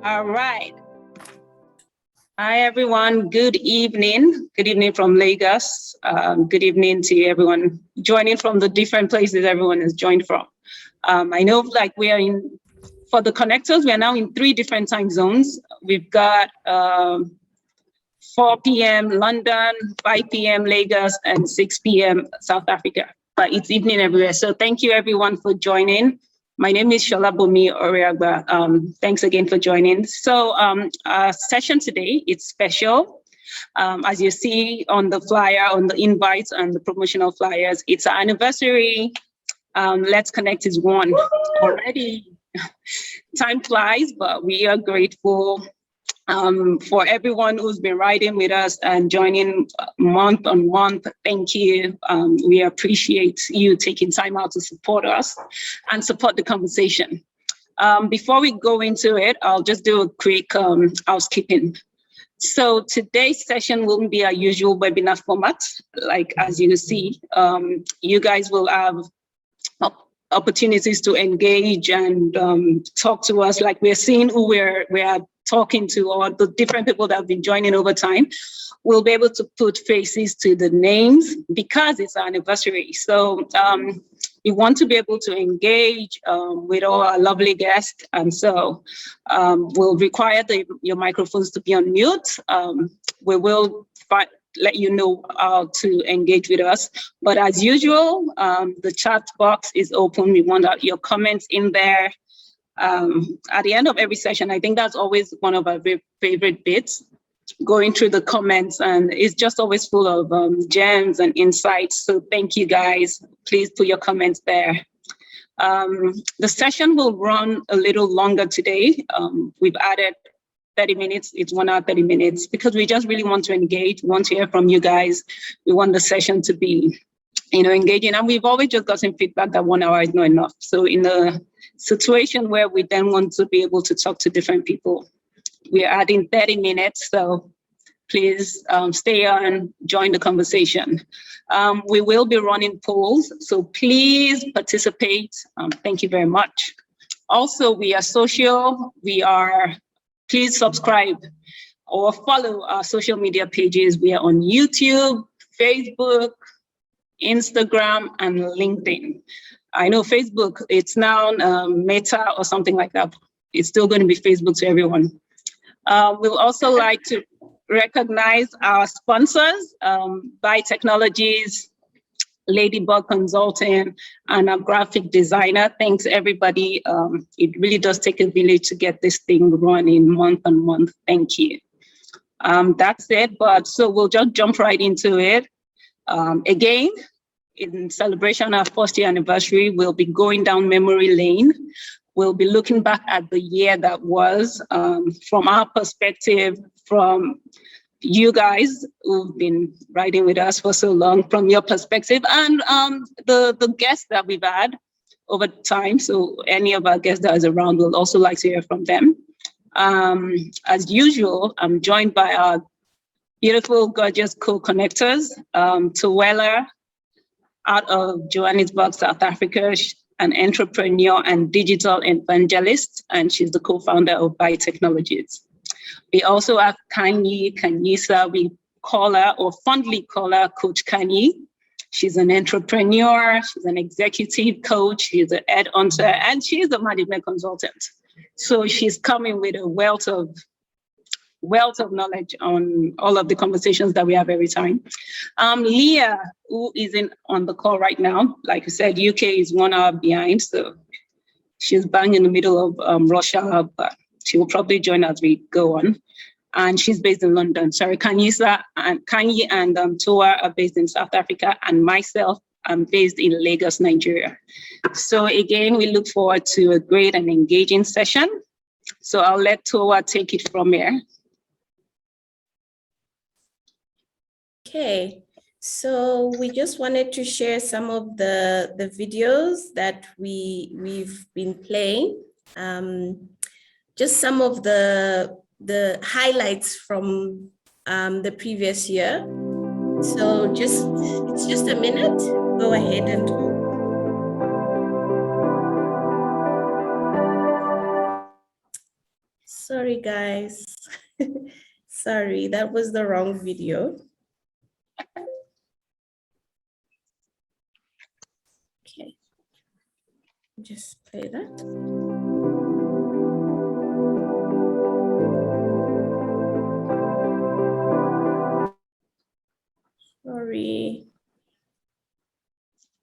All right. Hi, everyone. Good evening. Good evening from Lagos. Good evening to everyone joining from the different places everyone has joined from. I know we are for the connectors, we are now in 3 different time zones. We've got 4 p.m. London, 5 p.m. Lagos, and 6 p.m. South Africa. But it's evening everywhere. So thank you everyone for joining. My name is Shola Bomi Oriagba. Thanks again for joining. So our session today, it's special. As you see on the flyer, on the invites and the promotional flyers, it's our anniversary. Let's Connect is 1 already. Time flies, but we are grateful for everyone who's been riding with us and joining month on month. Thank you. We appreciate you taking time out to support us and support the conversation. Before we go into it, I'll just do a quick housekeeping. So today's session won't be our usual webinar format. Like as you see, you guys will have opportunities to engage and talk to us, like we're seeing who we are talking to, or the different people that have been joining over time. We'll be able to put faces to the names because it's our anniversary. So we want to be able to engage with all our lovely guests. And so we'll require your microphones to be on mute. We will let you know how to engage with us. But as usual, the chat box is open. We want your comments in there. At the end of every session, I think that's always one of our favorite bits, going through the comments, and it's just always full of gems and insights. So thank you guys. Please put your comments there. The session will run a little longer today. We've added 30 minutes, it's 1 hour, 30 minutes, because we just really want to engage, want to hear from you guys. We want the session to be, engaging. And we've always just gotten feedback that 1 hour is not enough. So in a situation where we then want to be able to talk to different people, we're adding 30 minutes. So please stay on, join the conversation. We will be running polls, so please participate. Thank you very much. Also, we are social. Please subscribe or follow our social media pages. We are on YouTube, Facebook, Instagram, and LinkedIn. I know Facebook, it's now Meta or something like that. It's still going to be Facebook to everyone. We'll also like to recognize our sponsors, By Technologies, Ladybug Consulting, and our graphic designer. Thanks, everybody. It really does take a village to get this thing running month on month. Thank you. That's it. But so we'll just jump right into it. Again, in celebration of our 1st year anniversary, we'll be going down memory lane. We'll be looking back at the year that was, from our perspective, from you guys who've been riding with us for so long, from your perspective, and the guests that we've had over time. So any of our guests that is around, we'll also like to hear from them. As usual, I'm joined by our beautiful, gorgeous co-connectors, Tuwela, out of Johannesburg, South Africa, an entrepreneur and digital evangelist, and she's the co-founder of By Technologies. We also have Kanyisa, we call her, or fondly call her Coach Kanyi. She's an entrepreneur, she's an executive coach, she's an headhunter, and she's a management consultant. So she's coming with a wealth of knowledge on all of the conversations that we have every time. Leah, who isn't on the call right now, like I said, UK is 1 hour behind, so she's bang in the middle of rush hour, but she will probably join as we go on. And she's based in London. Sorry, Kanyi and Toa are based in South Africa, and myself, I'm based in Lagos, Nigeria. So again, we look forward to a great and engaging session. So I'll let Toa take it from here. Okay, so we just wanted to share some of the videos that we've been playing. Just some of the highlights from the previous year. So it's just a minute. Go ahead and talk. Sorry, guys. Sorry, that was the wrong video. Okay, just play that. Sorry.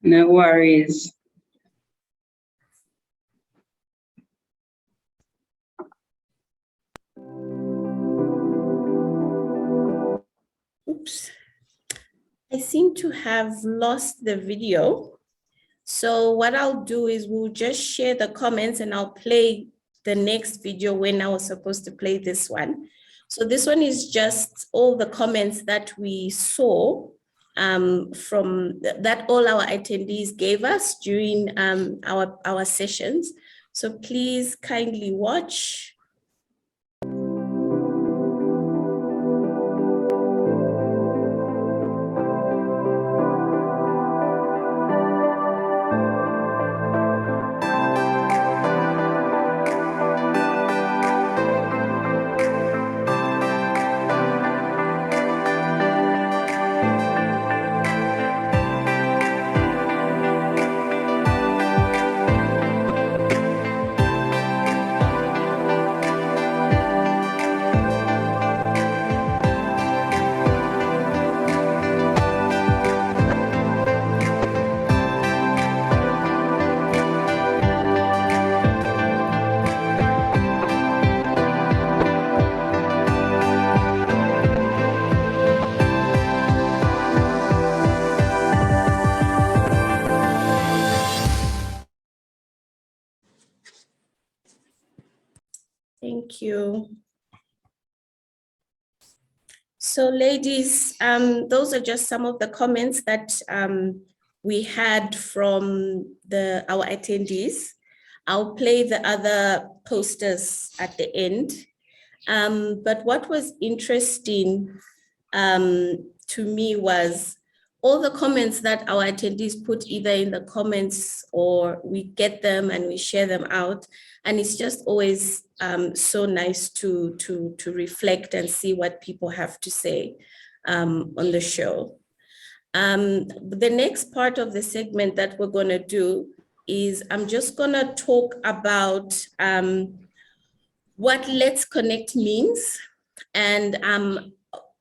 No worries. Oops. I seem to have lost the video. So what I'll do is we'll just share the comments and I'll play the next video when I was supposed to play this one. So this one is just all the comments that we saw from that all our attendees gave us during our sessions. So please kindly watch. Thank you. So ladies, those are just some of the comments that we had from our attendees. I'll play the other posters at the end. But what was interesting to me was all the comments that our attendees put either in the comments or we get them and we share them out. And it's just always so nice to reflect and see what people have to say on the show. The next part of the segment that we're gonna do is I'm just gonna talk about what Let's Connect means and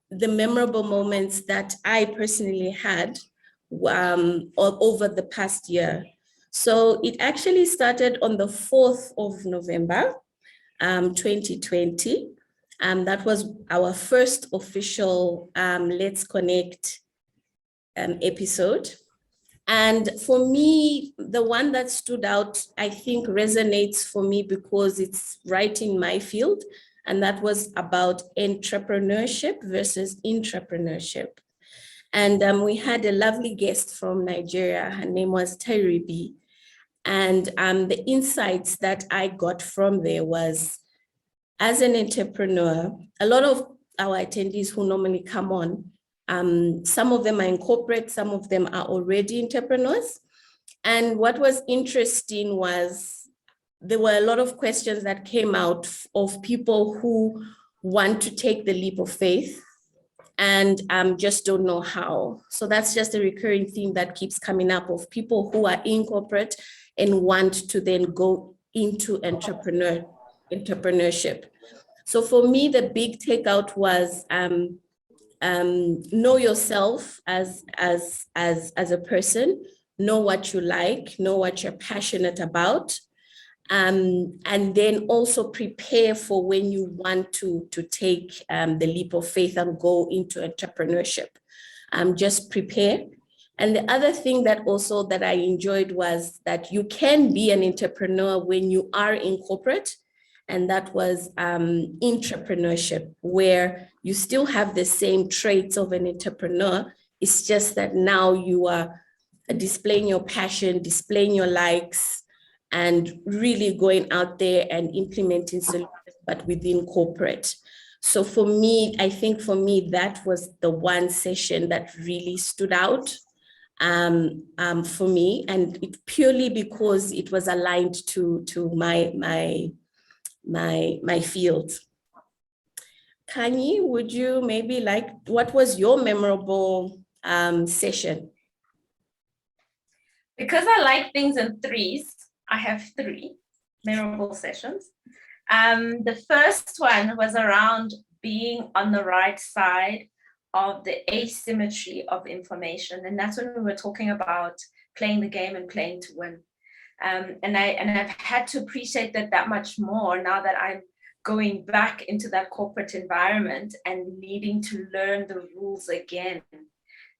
the memorable moments that I personally had over the past year. So it actually started on the 4th of November, 2020. That was our first official Let's Connect episode. And for me, the one that stood out, I think resonates for me because it's right in my field. And that was about entrepreneurship versus intrapreneurship. And we had a lovely guest from Nigeria. Her name was Tyribi. And the insights that I got from there was, as an entrepreneur, a lot of our attendees who normally come on, some of them are in corporate, some of them are already entrepreneurs. And what was interesting was there were a lot of questions that came out of people who want to take the leap of faith and just don't know how. So that's just a recurring theme that keeps coming up of people who are in corporate and want to then go into entrepreneurship. So for me, the big takeout was know yourself as a person, know what you like, know what you're passionate about, and then also prepare for when you want to take the leap of faith and go into entrepreneurship. Just prepare. And the other thing that also that I enjoyed was that you can be an entrepreneur when you are in corporate, and that was intrapreneurship, where you still have the same traits of an entrepreneur. It's just that now you are displaying your passion, displaying your likes, and really going out there and implementing solutions, but within corporate. So for me, I think for me, that was the one session that really stood out for me, and it purely because it was aligned to my field. Kanye, would you maybe what was your memorable session? Because I like things in threes, I have 3 memorable sessions. The first one was around being on the right side of the asymmetry of information. And that's when we were talking about playing the game and playing to win. And I've had to appreciate that much more now that I'm going back into that corporate environment and needing to learn the rules again.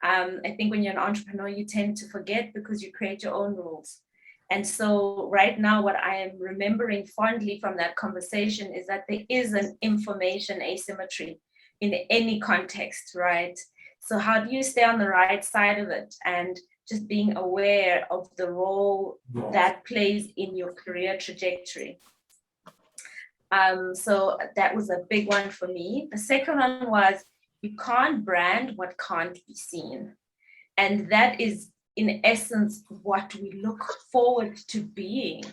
I think when you're an entrepreneur, you tend to forget because you create your own rules. And so right now, what I am remembering fondly from that conversation is that there is an information asymmetry in any context, right? So how do you stay on the right side of it? And just being aware of the role that plays in your career trajectory. So that was a big one for me. The second one was, you can't brand what can't be seen. And that is, in essence, what we look forward to being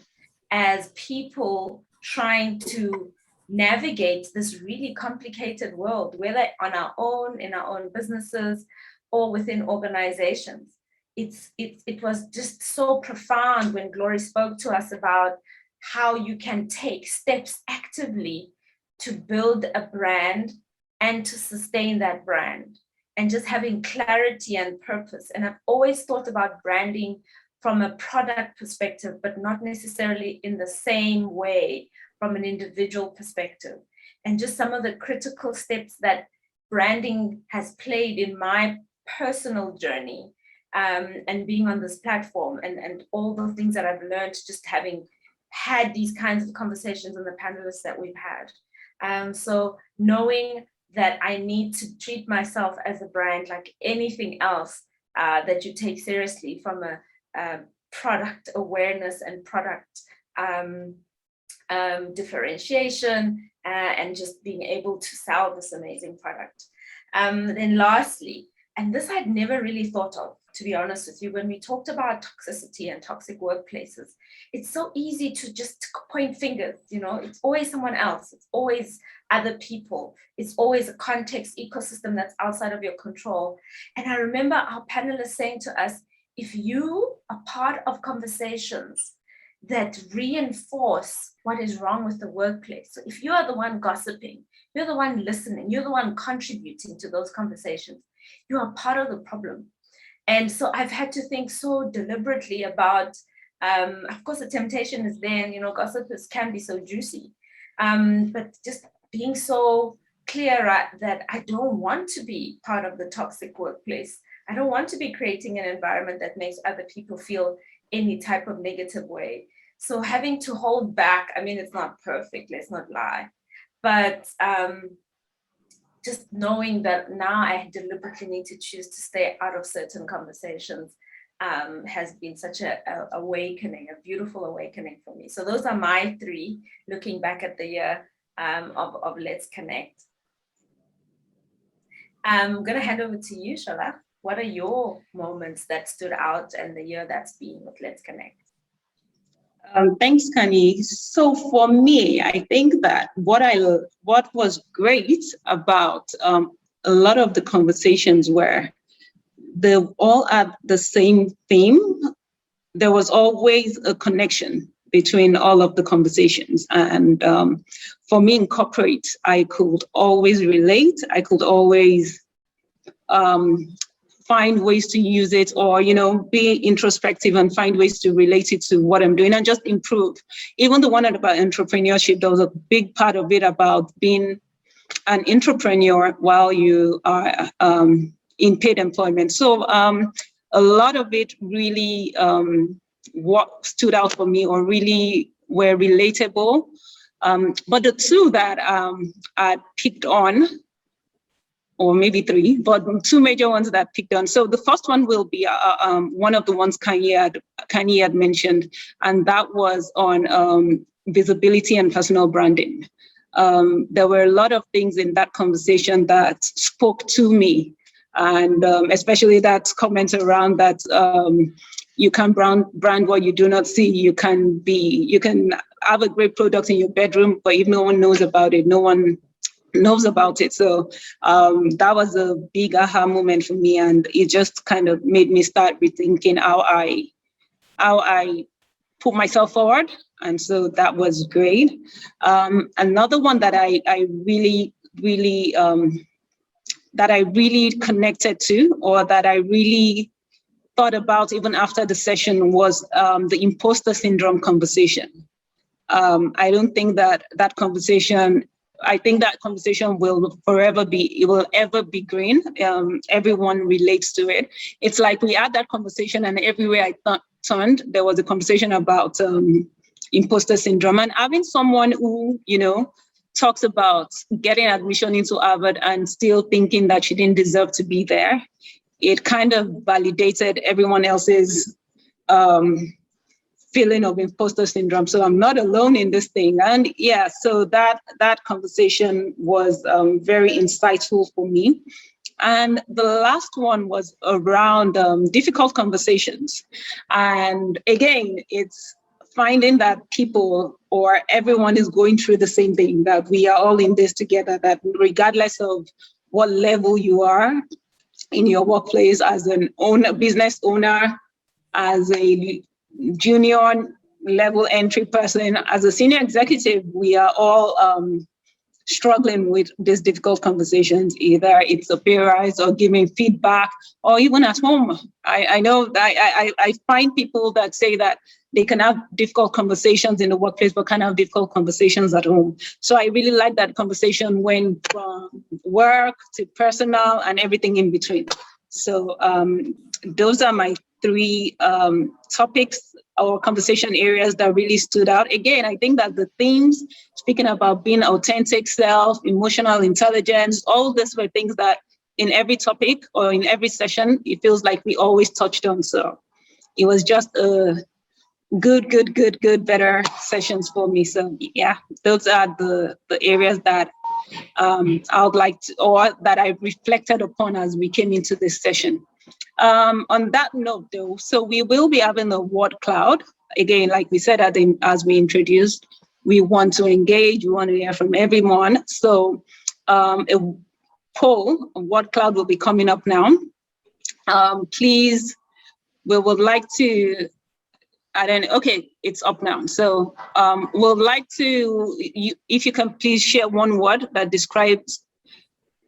as people trying to navigate this really complicated world, whether on our own, in our own businesses, or within organizations. It was just so profound when Glory spoke to us about how you can take steps actively to build a brand and to sustain that brand, and just having clarity and purpose. And I've always thought about branding from a product perspective, but not necessarily in the same way from an individual perspective. And just some of the critical steps that branding has played in my personal journey, and being on this platform, and all the things that I've learned just having had these kinds of conversations and the panelists that we've had. So knowing that I need to treat myself as a brand like anything else that you take seriously, from a product awareness and product differentiation, and just being able to sell this amazing product. Then lastly, and this I'd never really thought of, to be honest with you, when we talked about toxicity and toxic workplaces, it's so easy to just point fingers, it's always someone else, it's always other people, it's always a context ecosystem that's outside of your control. And I remember our panelists saying to us, if you are part of conversations that reinforce what is wrong with the workplace, so if you are the one gossiping, you're the one listening, you're the one contributing to those conversations, you are part of the problem. And so I've had to think so deliberately about, of course, the temptation is there, and gossip can be so juicy, but just being so clear that I don't want to be part of the toxic workplace. I don't want to be creating an environment that makes other people feel any type of negative way. So having to hold back, it's not perfect, let's not lie, but just knowing that now I deliberately need to choose to stay out of certain conversations has been such a awakening, a beautiful awakening for me. So those are my 3, looking back at the year of Let's Connect. I'm going to hand over to you, Shala. What are your moments that stood out and the year that's been with Let's Connect? Thanks, Kanye. So for me, I think that what was great about a lot of the conversations were they all had the same theme. There was always a connection between all of the conversations. And for me in corporate, I could always relate. I could always find ways to use it, or, be introspective and find ways to relate it to what I'm doing and just improve. Even the one about entrepreneurship, there was a big part of it about being an entrepreneur while you are in paid employment. So a lot of it really what stood out for me or really were relatable. But the 2 that I picked on, or maybe 3, but 2 major ones that I picked on. So the first one will be one of the ones Kanye had mentioned, and that was on visibility and personal branding. There were a lot of things in that conversation that spoke to me, and especially that comment around that you can brand what you do not see. You can have a great product in your bedroom, but if no one knows about it, no one knows about it. So that was a big aha moment for me, and it just kind of made me start rethinking how I put myself forward. And so that was great. Another one that I really connected to, or that I really thought about even after the session, was the imposter syndrome conversation. I don't think that conversation, I think that conversation will ever be green. Everyone relates to it. It's like we had that conversation, and everywhere I turned, there was a conversation about imposter syndrome. And having someone who, talks about getting admission into Harvard and still thinking that she didn't deserve to be there, it kind of validated everyone else's feeling of imposter syndrome. So I'm not alone in this thing. And yeah, so that conversation was very insightful for me. And the last one was around difficult conversations. And again, it's finding that people or everyone is going through the same thing, that we are all in this together, that regardless of what level you are in your workplace, as an business owner, as a junior level entry person, as a senior executive, we are all struggling with these difficult conversations. Either it's a pay rise or giving feedback, or even at home. I know that I find people that say that they can have difficult conversations in the workplace, but can't have difficult conversations at home. So I really like that conversation went from work to personal and everything in between. So those are my three topics or conversation areas that really stood out. Again, I think that the themes, speaking about being authentic self, emotional intelligence, all these were things that in every topic or in every session, it feels like we always touched on. So it was just a good, better sessions for me. So yeah, those are the areas that I would like to, or that I reflected upon as we came into this session. On that note, though, so we will be having a word cloud. Again, like we said, as we introduced, we want to engage, we want to hear from everyone. So a poll, a word cloud will be coming up now. Please, we would like to, okay, it's up now. So we'd like to, if you can please share one word that describes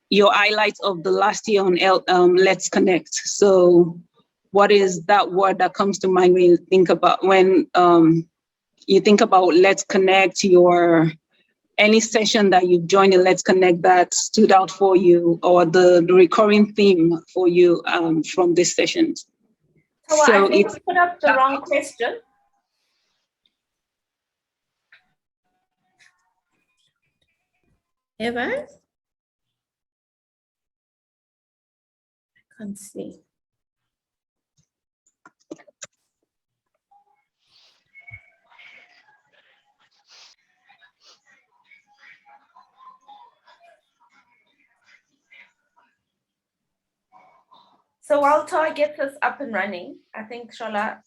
your highlights of the last year on Let's Connect. So what is that word that comes to mind when you think about Let's Connect, any session that you've joined in Let's Connect that stood out for you, or the recurring theme for you from this session? So I think we put up the wrong question. Eva? I can't see. So while Toa gets us up and running, I think, Shola,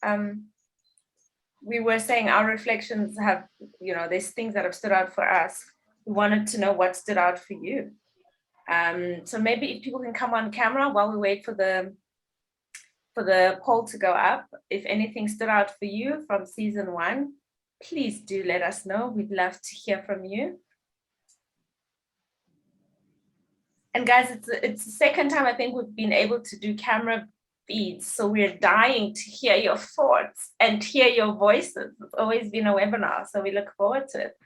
we were saying our reflections have, there's things that have stood out for us. We wanted to know what stood out for you. So maybe if people can come on camera while we wait for the poll to go up, if anything stood out for you from season 1, please do let us know. We'd love to hear from you. And guys, it's the second time I think we've been able to do camera feeds. So we're dying to hear your thoughts and hear your voices. It's always been a webinar, so we look forward to it.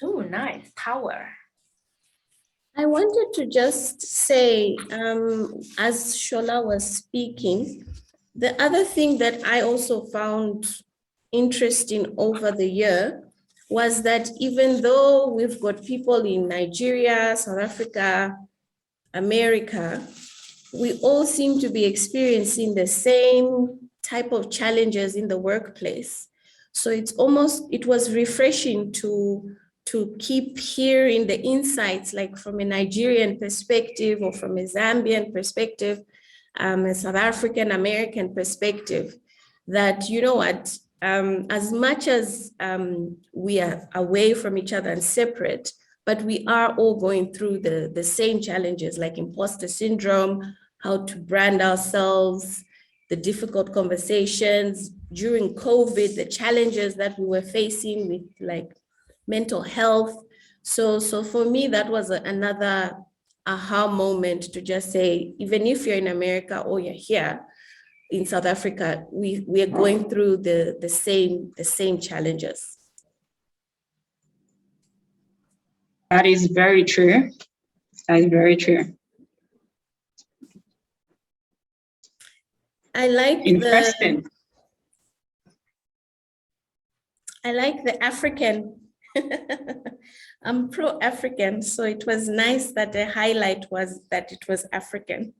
Oh, nice, power. I wanted to just say, as Shola was speaking, the other thing that I also found interesting over the year was that even though we've got people in Nigeria, South Africa, America, we all seem to be experiencing the same type of challenges in the workplace. So it was refreshing to to keep hearing the insights, like from a Nigerian perspective or from a Zambian perspective, a South African American perspective, that, you know what, as much as we are away from each other and separate, but we are all going through the same challenges, like imposter syndrome, how to brand ourselves, the difficult conversations during COVID, the challenges that we were facing with like mental health. So for me, that was another aha moment to just say, even if you're in America or you're here in South Africa, we are going through the same challenges. That is very true. That is very true. I like Interesting. the African. I'm pro-African, so it was nice that the highlight was that it was African.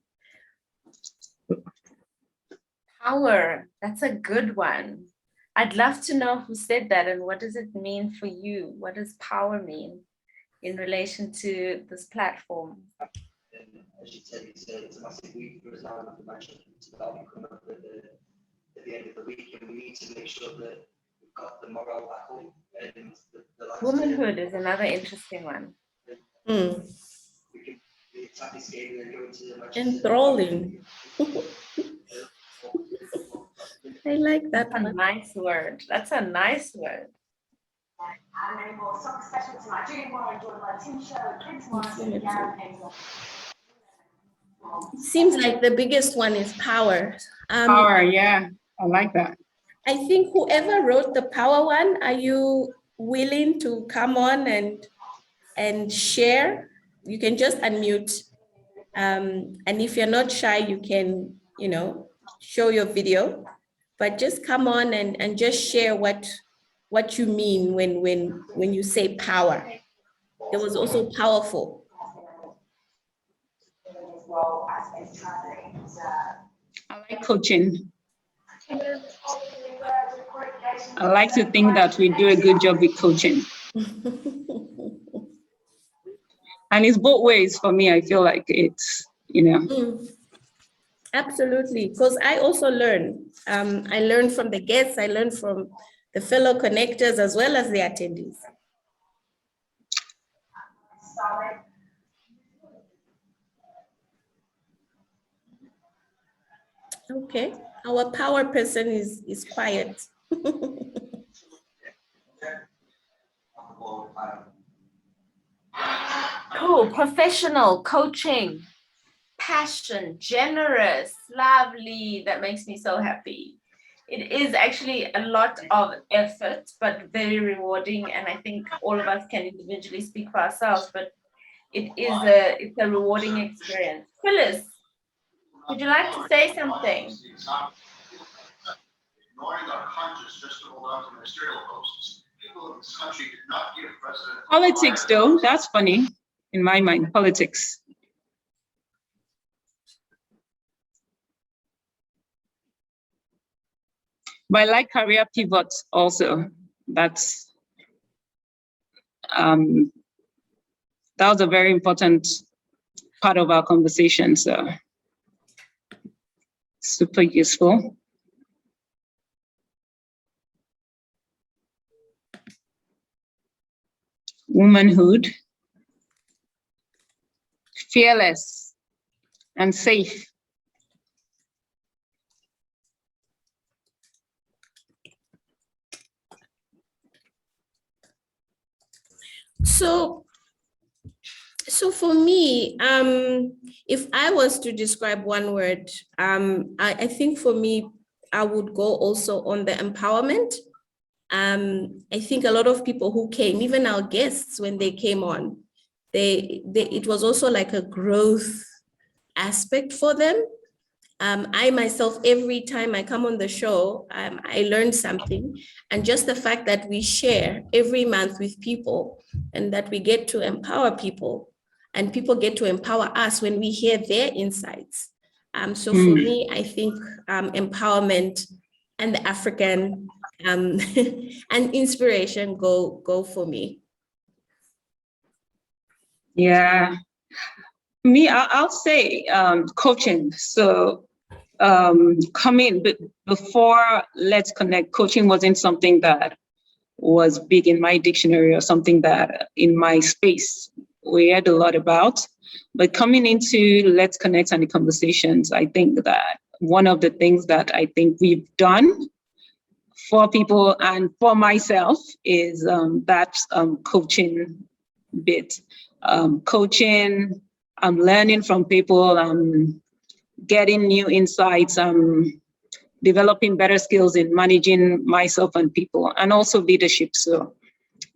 Power, that's a good one. I'd love to know who said that and what does it mean for you? What does power mean in relation to this platform? As you said, it's a massive week for us now. It's about to come up at the end of the week, and we need to make sure that we've got the morale back up. And the Womanhood is another interesting one. Mm. We can attack this game and go into the Enthralling. I like that That's a one. nice word. That's a nice word. It seems like the biggest one is power. Power, yeah, I like that. I think whoever wrote the power one, are you willing to come on and share? You can just unmute. And if you're not shy, you can, you know, show your video, but just come on and just share what you mean when you say power. It was also powerful. I like coaching. I like to think that we do a good job with coaching. And it's both ways for me. I feel like it's, you know. Absolutely, because I also learn. I learn from the guests, I learn from the fellow connectors as well as the attendees. Okay, our power person is quiet. Cool, professional, coaching, passion, generous, lovely. That makes me so happy. It is actually a lot of effort, but very rewarding. And I think all of us can individually speak for ourselves, but it's a rewarding experience. Phyllis, would you like to say something? Ignoring our conscience just to hold on to ministerial posts. People in this country did not give President Politics, though, that's funny in my mind, politics. But I like career pivots also. That was a very important part of our conversation, so super useful. Womanhood, fearless and safe. So for me, if I was to describe one word, I think for me, I would go also on the empowerment. I think a lot of people who came, even our guests, when they came on, it was also like a growth aspect for them. I myself, every time I come on the show, I learn something. And just the fact that we share every month with people and that we get to empower people and people get to empower us when we hear their insights. So for me, I think empowerment and the African and inspiration go for me. Yeah. I'll say coaching. So before Let's Connect, coaching wasn't something that was big in my dictionary or something that in my space we heard a lot about. But coming into Let's Connect and the conversations, I think that one of the things that I think we've done for people and for myself is that coaching bit. Coaching, I'm learning from people, I'm getting new insights, developing better skills in managing myself and people, and also leadership. So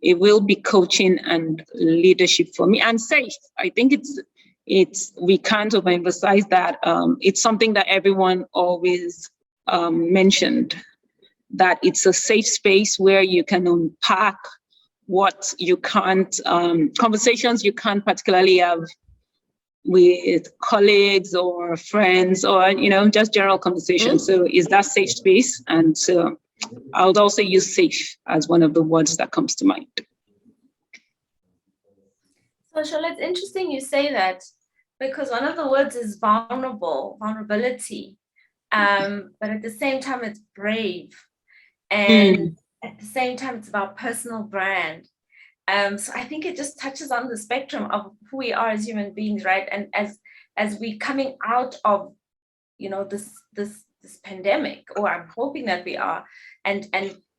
it will be coaching and leadership for me, and safe. I think it's we can't overemphasize that. It's something that everyone always mentioned, that it's a safe space where you can unpack what you can't, conversations you can't particularly have with colleagues or friends, or just general conversation. So is that safe space? And so I would also use safe as one of the words that comes to mind. So Charlotte, it's interesting you say that, because one of the words is vulnerability, but at the same time it's brave, and at the same time it's about personal brand. So I think it just touches on the spectrum of who we are as human beings, right? And as we coming out of, this pandemic, or I'm hoping that we are, and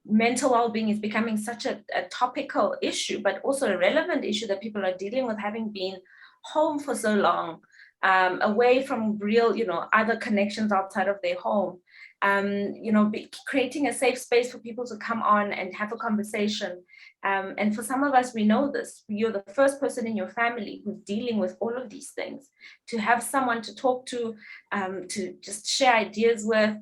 mental well-being is becoming such a topical issue, but also a relevant issue that people are dealing with, having been home for so long, away from real, other connections outside of their home. Creating a safe space for people to come on and have a conversation. And for some of us, we know this. You're the first person in your family who's dealing with all of these things. To have someone to talk to just share ideas with,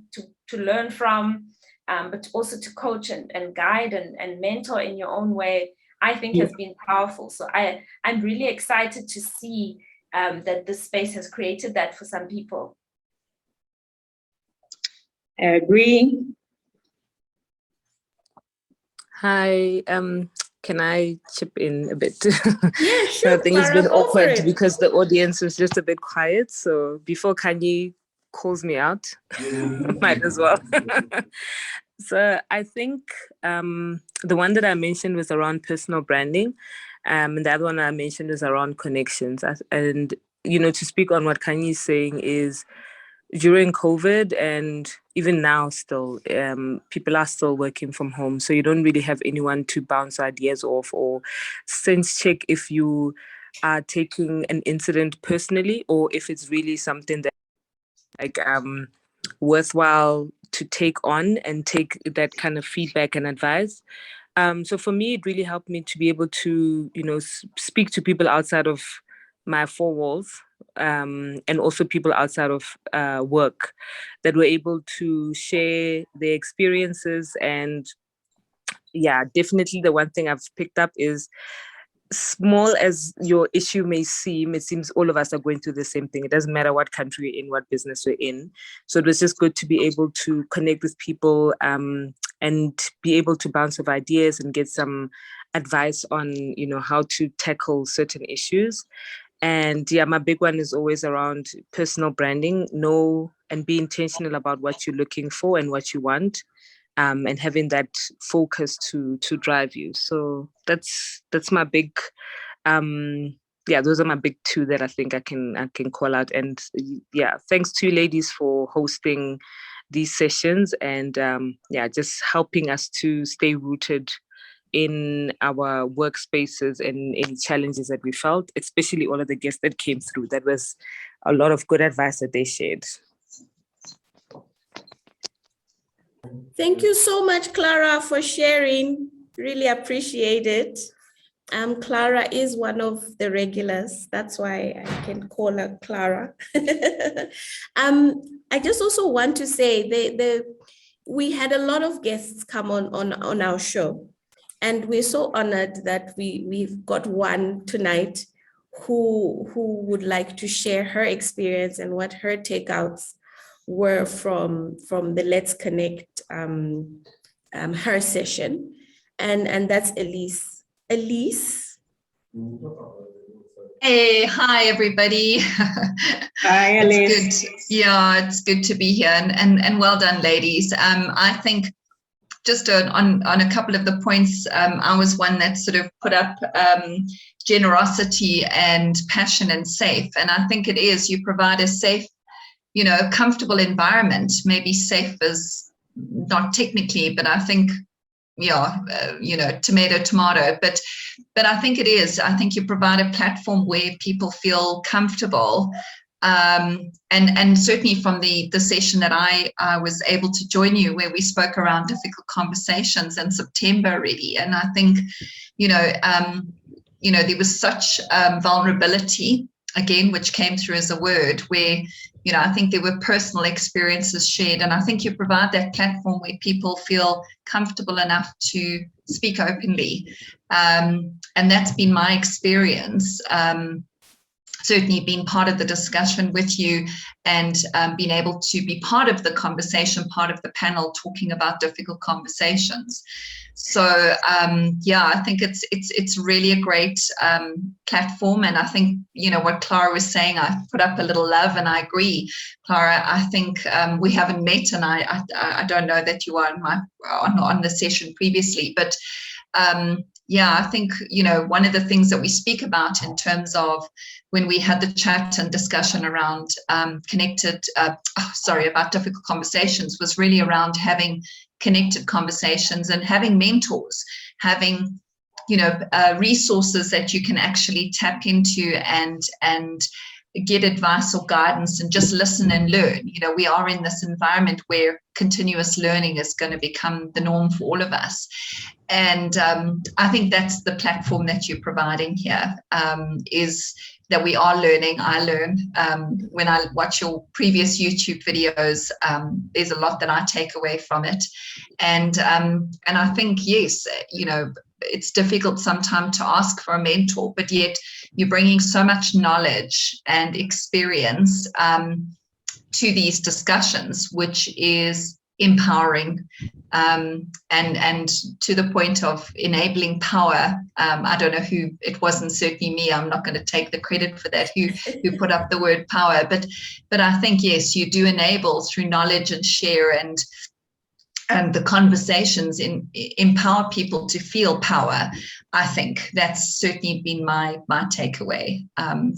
to learn from, but also to coach and guide and mentor in your own way, I think has been powerful. So I'm really excited to see that this space has created that for some people. I agree. Hi, can I chip in a bit? Yeah, sure. I think it's Clara, been go for awkward it. because the audience was just a bit quiet. So before Kanye calls me out, might as well. So I think the one that I mentioned was around personal branding, and the other one I mentioned is around connections. And to speak on what Kanye is saying is, during COVID and even now still, people are still working from home. So you don't really have anyone to bounce ideas off or sense check if you are taking an incident personally, or if it's really something that worthwhile to take on and take that kind of feedback and advice. So for me, it really helped me to be able to, speak to people outside of my four walls, and also people outside of work, that were able to share their experiences. And yeah, definitely the one thing I've picked up is, small as your issue may seem, it seems all of us are going through the same thing. It doesn't matter what country we're in, what business we're in. So it was just good to be able to connect with people, and be able to bounce off ideas and get some advice on, how to tackle certain issues. And yeah, my big one is always around personal branding. Know and be intentional about what you're looking for and what you want, and having that focus to drive you. So that's my big, those are my big two that I think I can call out. And yeah, thanks to you ladies for hosting these sessions, and just helping us to stay rooted in our workspaces and any challenges that we felt, especially all of the guests that came through. That was a lot of good advice that they shared. Thank you so much, Clara, for sharing. Really appreciate it. Clara is one of the regulars. That's why I can call her Clara. I just also want to say we had a lot of guests come on our show, and we're so honored that we've got one tonight who would like to share her experience and what her takeouts were from the Let's Connect her session, and that's Elise. Elise, Hey, hi everybody. Hi, Alice. It's good. Yeah, it's good to be here, and well done, ladies. I think just on a couple of the points, I was one that sort of put up generosity and passion and safe, and I think it is. You provide a safe, comfortable environment. Maybe safe is not technically, but I think, tomato, but I think it is. I think you provide a platform where people feel comfortable. And certainly from the session that I was able to join you, where we spoke around difficult conversations in September already. And I think, there was such vulnerability, again, which came through as a word, where I think there were personal experiences shared, and I think you provide that platform where people feel comfortable enough to speak openly. And that's been my experience. Certainly being part of the discussion with you and being able to be part of the conversation, part of the panel talking about difficult conversations. So I think it's really a great platform. And I think, what Clara was saying, I put up a little love, and I agree, Clara. I think we haven't met, and I don't know that you are on the session previously, but I think, one of the things that we speak about in terms of when we had the chat and discussion around about difficult conversations was really around having connected conversations and having mentors, having, resources that you can actually tap into and get advice or guidance and just listen and learn. We are in this environment where continuous learning is going to become the norm for all of us. And I think that's the platform that you're providing here, is that we are learning. I learn when I watch your previous YouTube videos. There's a lot that I take away from it. And I think, yes, it's difficult sometimes to ask for a mentor, but yet you're bringing so much knowledge and experience to these discussions, which is empowering, and to the point of enabling power. I don't know who, it wasn't certainly me, I'm not going to take the credit for that, who put up the word power, but I think, yes, you do enable through knowledge and share and the conversations empower people to feel power. I think that's certainly been my takeaway.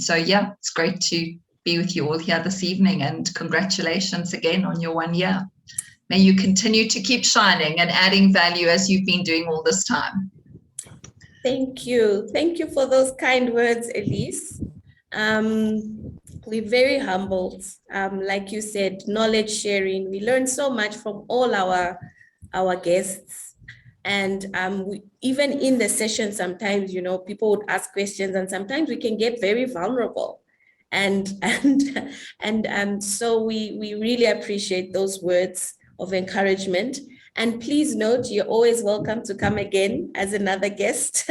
So yeah, it's great to be with you all here this evening, and congratulations again on your 1 year. May you continue to keep shining and adding value as you've been doing all this time. Thank you. Thank you for those kind words, Elise. We're very humbled. Like you said, knowledge sharing. We learn so much from all our guests. And even in the session, sometimes, people would ask questions, and sometimes we can get very vulnerable. And so we really appreciate those words of encouragement. And please note, you're always welcome to come again as another guest.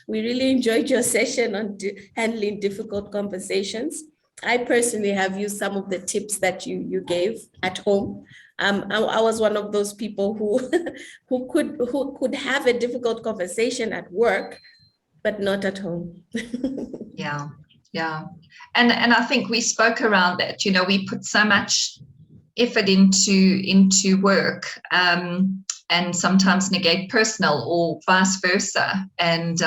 We really enjoyed your session on handling difficult conversations. I personally have used some of the tips that you gave at home. I was one of those people who could have a difficult conversation at work, but not at home. Yeah. And I think we spoke around that, we put so much effort into work, and sometimes negate personal or vice versa. And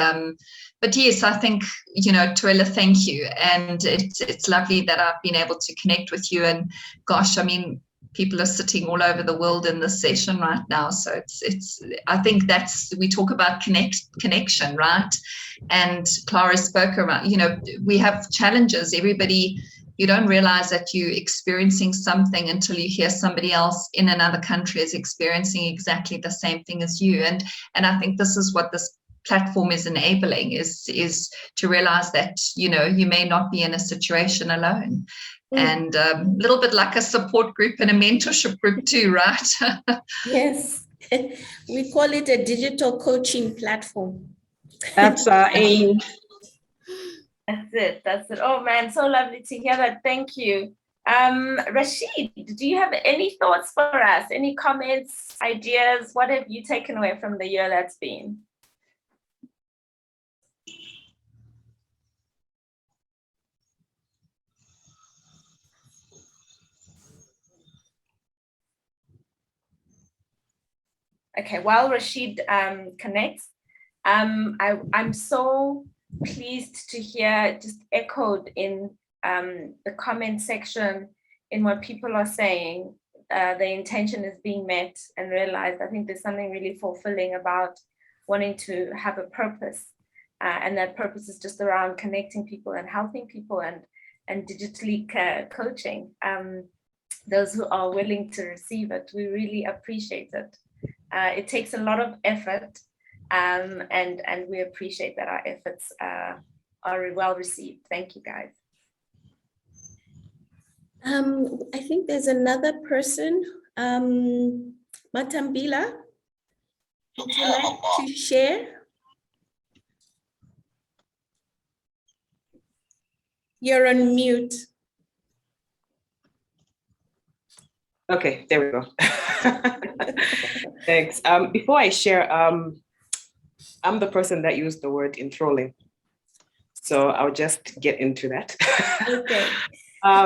but yes, I think, Tuella, thank you. And it's lovely that I've been able to connect with you. And gosh, I mean, people are sitting all over the world in this session right now. So it's I think we talk about connection, right? And Clara spoke around, we have challenges. Everybody, you don't realize that you're experiencing something until you hear somebody else in another country is experiencing exactly the same thing as you. And I think this is what this platform is enabling, is to realize that, you may not be in a situation alone. And a little bit like a support group and a mentorship group too, right? Yes, we call it a digital coaching platform. That's our aim. That's it. Oh man, so lovely to hear that. Thank you. Rashid, do you have any thoughts for us? Any comments, ideas? What have you taken away from the year that's been? Okay, while Rashid connects, I'm so pleased to hear just echoed in the comment section in what people are saying. The intention is being met and realized. I think there's something really fulfilling about wanting to have a purpose, and that purpose is just around connecting people and helping people and digitally coaching those who are willing to receive it. We really appreciate it. It takes a lot of effort, and we appreciate that our efforts are well received. Thank you, guys. I think there's another person, Matambila. Would you like to share? You're on mute. Okay, there we go. Thanks. Before I share, I'm the person that used the word enthralling. So I'll just get into that. Okay.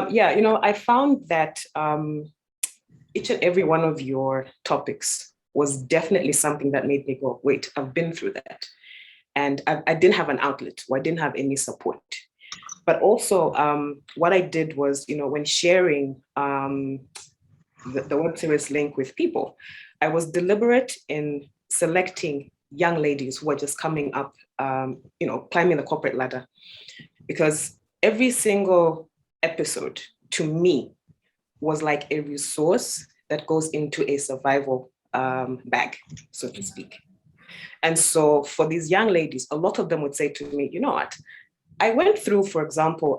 Yeah, I found that each and every one of your topics was definitely something that made me go, wait, I've been through that. And I didn't have an outlet, or I didn't have any support. But also what I did was, when sharing the Web Series link with people, I was deliberate in selecting young ladies who are just coming up, climbing the corporate ladder, because every single episode to me was like a resource that goes into a survival bag, so to speak. And so for these young ladies, a lot of them would say to me, you know what, I went through, for example,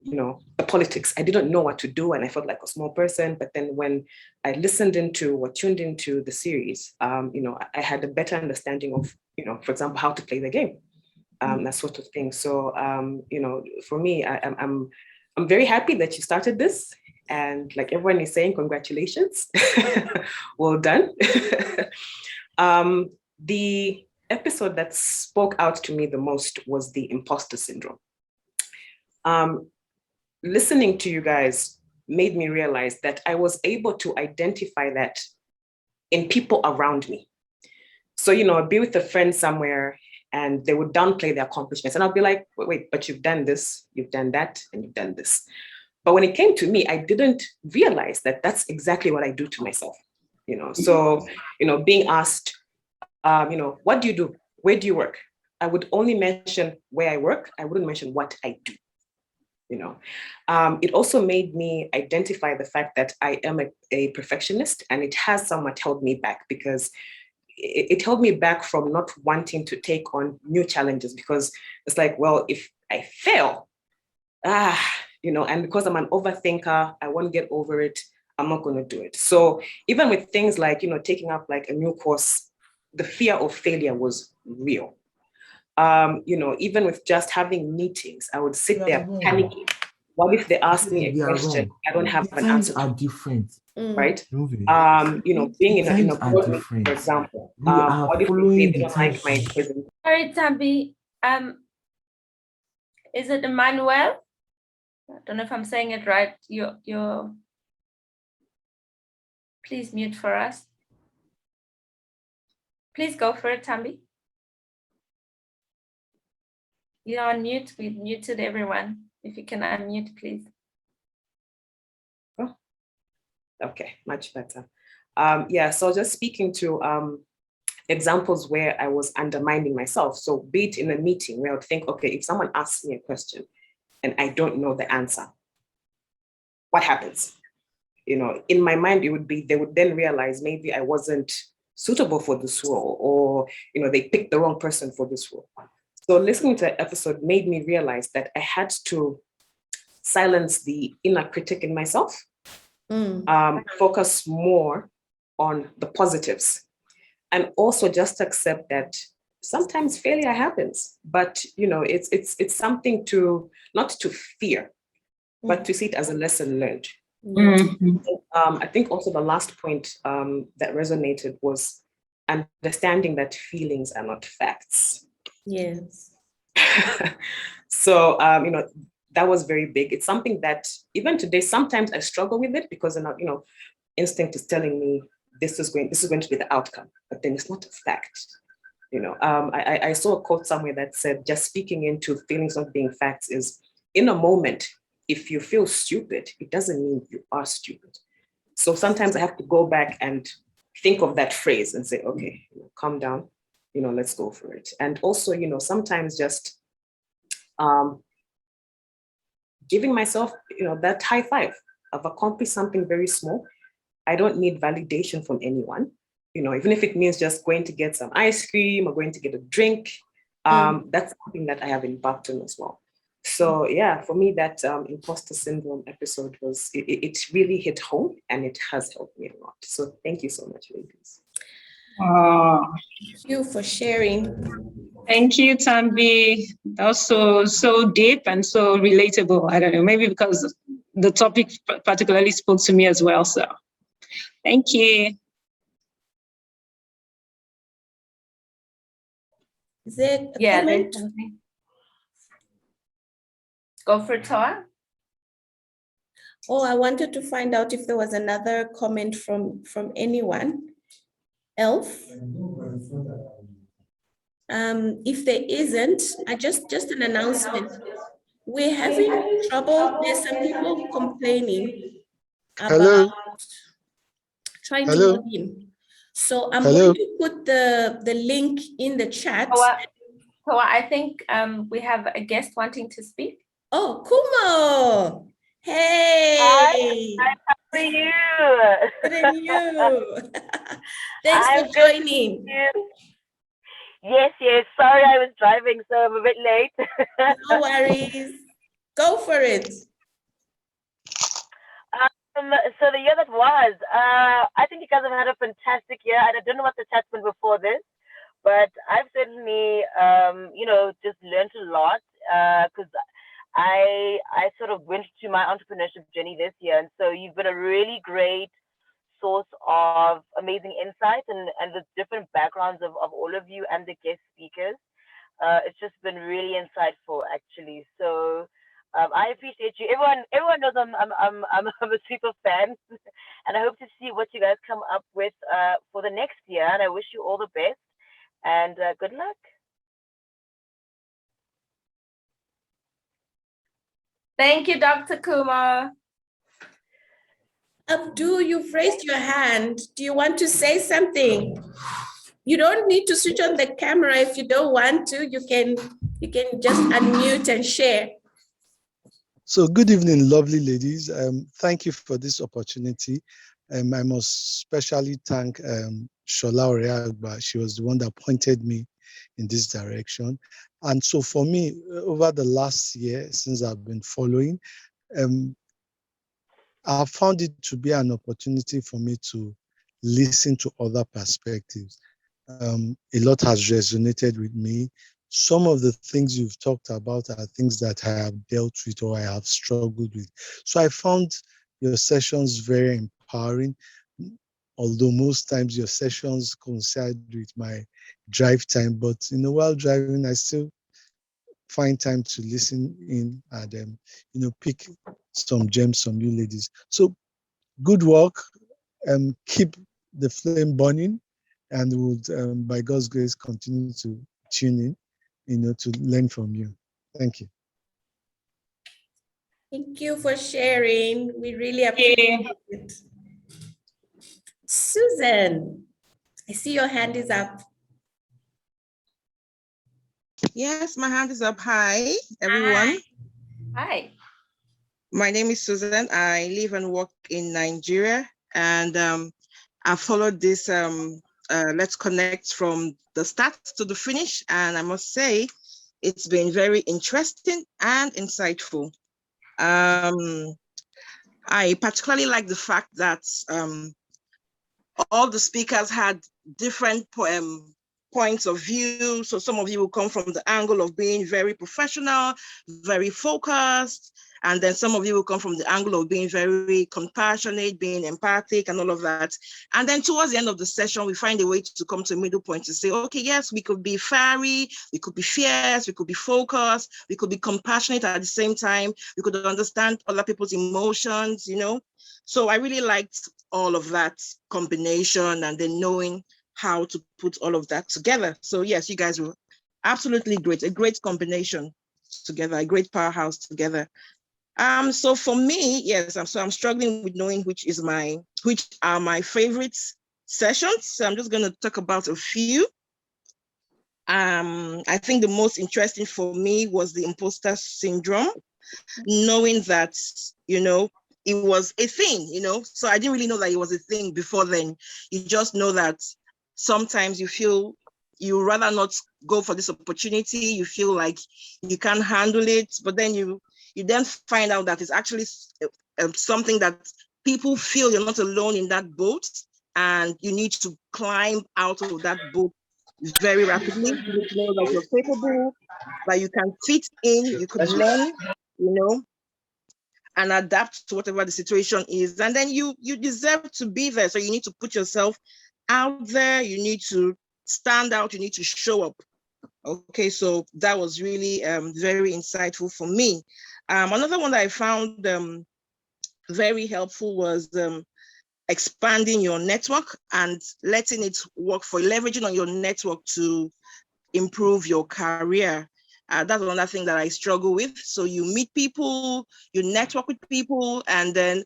the politics. I didn't know what to do, and I felt like a small person. But then when I listened into or tuned into the series, I had a better understanding of, for example, how to play the game, that sort of thing. So, for me, I'm very happy that you started this, and like everyone is saying, congratulations, well done. The episode that spoke out to me the most was the Imposter Syndrome. Listening to you guys made me realize that I was able to identify that in people around me. So, I'd be with a friend somewhere and they would downplay their accomplishments. And I'll be like, wait, but you've done this, you've done that, and you've done this. But when it came to me, I didn't realize that that's exactly what I do to myself. So, being asked, what do you do? Where do you work? I would only mention where I work. I wouldn't mention what I do. It also made me identify the fact that I am a perfectionist, and it has somewhat held me back, because it held me back from not wanting to take on new challenges, because it's like, well, if I fail, and because I'm an overthinker, I won't get over it, I'm not going to do it. So even with things like, taking up like a new course, the fear of failure was real. Even with just having meetings, I would sit there panicking. What if they ask me a question? I don't have an answer. Are different, right? Being in a boardroom, for example. What if they don't like my presentation? Sorry, Tambi. Is it Emmanuel? I don't know if I'm saying it right. You're please mute for us. Please go for it, Tambi. You're on mute. We've muted everyone. If you can unmute, please. Oh, okay, much better. So just speaking to examples where I was undermining myself. So be it in a meeting where I would think, okay, if someone asks me a question and I don't know the answer, what happens? In my mind, it would be, they would then realize maybe I wasn't suitable for this role, or, they picked the wrong person for this role. So listening to that episode made me realize that I had to silence the inner critic in myself, focus more on the positives, and also just accept that sometimes failure happens, but it's something to not to fear, but to see it as a lesson learned. I think also the last point that resonated was understanding that feelings are not facts. Yes. So, that was very big. It's something that even today, sometimes I struggle with it, because, instinct is telling me, this is going to be the outcome, but then it's not a fact. You know, I saw a quote somewhere that said, just speaking into feelings not being facts is, in a moment, if you feel stupid, it doesn't mean you are stupid. So sometimes I have to go back and think of that phrase and say, okay, calm down, you know, let's go for it. And also, you know, sometimes just giving myself, you know, that high five. I've accomplished something very small. I don't need validation from anyone. You know, even if it means just going to get some ice cream or going to get a drink, that's something that I have embarked on as well. So yeah, for me, that imposter syndrome episode was, it really hit home, and it has helped me a lot. So thank you so much, ladies. Thank you for sharing. Thank you, Tambi. That was so deep and so relatable. I don't know, maybe because the topic particularly spoke to me as well. So thank you. Is there a Yeah, comment? definitely. Go for it, Toa. Oh, I wanted to find out if there was another comment from anyone else. If there isn't, I just an announcement. We're having trouble. There's some people complaining about trying to log in. So I'm going to put the link in the chat. Toa, I think we have a guest wanting to speak. Oh, Kumo. Hey. Hi, how are you? Good and you. Thanks for joining. Yes, sorry, I was driving, so I'm a bit late. No worries. Go for it. So the year that was, I think you guys have had a fantastic year. I don't know what the chat's been before this, but I've certainly, just learned a lot because I sort of went to my entrepreneurship journey this year. And so you've been a really great source of amazing insights and the different backgrounds of all of you and the guest speakers. It's just been really insightful, actually. So I appreciate you. Everyone knows I'm a super fan, and I hope to see what you guys come up with for the next year. And I wish you all the best and good luck. Thank you, Dr. Kuma. Abdul, you've raised your hand. Do you want to say something? You don't need to switch on the camera if you don't want to. You can just unmute and share. So good evening, lovely ladies. Thank you for this opportunity. I must especially thank Shola Oreagba. She was the one that pointed me in this direction. And so for me, over the last year, since I've been following, I found it to be an opportunity for me to listen to other perspectives. A lot has resonated with me. Some of the things you've talked about are things that I have dealt with or I have struggled with. So I found your sessions very empowering, although most times your sessions coincide with my drive time. But while driving, I still find time to listen in and pick some gems from you ladies. So good work, keep the flame burning, and we'll by God's grace continue to tune in, to learn from you. Thank you. Thank you for sharing. We really appreciate it. Susan, I see your hand is up. Yes, my hand is up. Hi, everyone. Hi. My name is Susan. I live and work in Nigeria, and I followed this Let's Connect from the start to the finish, and I must say it's been very interesting and insightful. I particularly like the fact that all the speakers had different points of view. So some of you will come from the angle of being very professional, very focused. And then some of you will come from the angle of being very compassionate, being empathic and all of that. And then towards the end of the session, we find a way to come to a middle point to say, okay, yes, we could be fiery, we could be fierce, we could be focused, we could be compassionate at the same time. We could understand other people's emotions, So I really liked all of that combination and then knowing how to put all of that together. So yes, you guys were absolutely great, a great combination together, a great powerhouse together. So for me, yes, I'm struggling with knowing which are my favorite sessions. So I'm just going to talk about a few. I think the most interesting for me was the Imposter Syndrome, knowing that, you know, it was a thing, you know, so I didn't really know that it was a thing before then. You just know that sometimes you feel you rather not go for this opportunity. You feel like you can't handle it, but then you then find out that it's actually something that people feel you're not alone in that boat, and you need to climb out of that boat very rapidly. You need to know that you're capable, that you can fit in, you could learn, you know, and adapt to whatever the situation is. And then you deserve to be there. So you need to put yourself out there. You need to stand out. You need to show up. Okay, so that was really very insightful for me. Another one that I found very helpful was expanding your network and letting it work for leveraging on your network to improve your career. That's another thing that I struggle with. So you meet people, you network with people, and then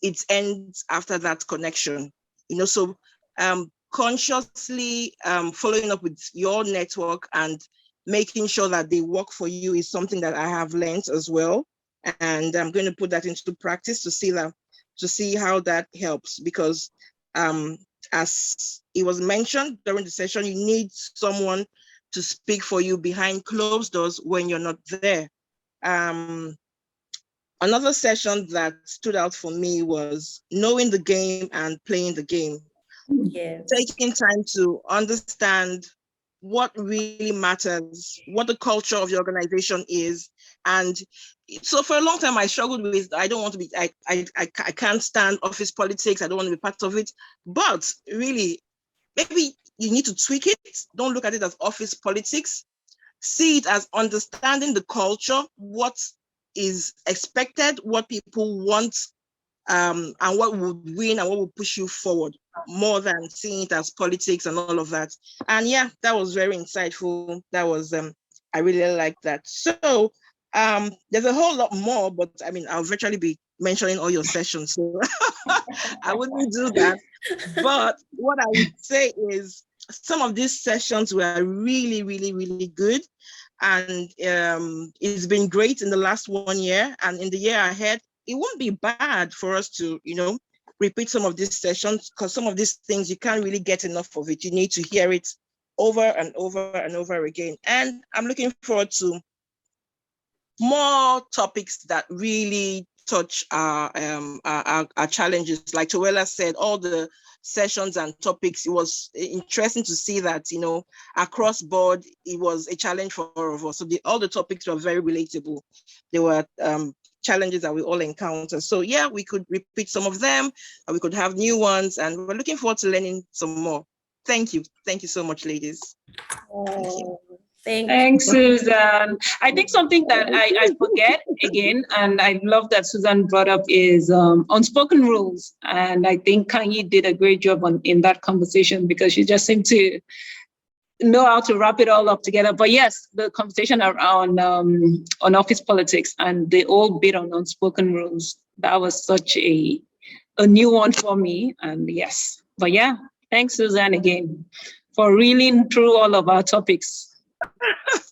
it ends after that connection. You know, so consciously following up with your network and making sure that they work for you is something that I have learned as well. And I'm going to put that into practice to see how that helps, because as it was mentioned during the session, you need someone to speak for you behind closed doors when you're not there. Another session that stood out for me was knowing the game and playing the game. Yes. Taking time to understand what really matters, what the culture of your organization is. And so for a long time, I struggled with, I don't want to be, I can't stand office politics. I don't want to be part of it. But really, maybe you need to tweak it. Don't look at it as office politics. See it as understanding the culture, what is expected, what people want, and what would win and what would push you forward, more than seeing it as politics and all of that. And yeah, that was very insightful. That was, I really like that. So there's a whole lot more, but I mean, I'll virtually be mentioning all your sessions, so I wouldn't do that. But what I would say is some of these sessions were really, really, really good. And it's been great in the last 1 year, and in the year ahead, it won't be bad for us to, you know, repeat some of these sessions, because some of these things, you can't really get enough of it. You need to hear it over and over and over again. And I'm looking forward to more topics that really touch our challenges. Like Joella said, all the sessions and topics, it was interesting to see that, you know, across board, it was a challenge for all of us. So all the topics were very relatable. They were challenges that we all encounter. So yeah, we could repeat some of them, and we could have new ones, and we're looking forward to learning some more. Thank you. Thank you so much, ladies. Thank you. Thanks, Susan. I think something that I forget again, and I love that Susan brought up, is unspoken rules. And I think Kanye did a great job in that conversation, because she just seemed to know how to wrap it all up together. But yes, the conversation around on office politics and the whole bit on unspoken rules, that was such a new one for me. And yes, but yeah, thanks, Susan, again, for reeling through all of our topics.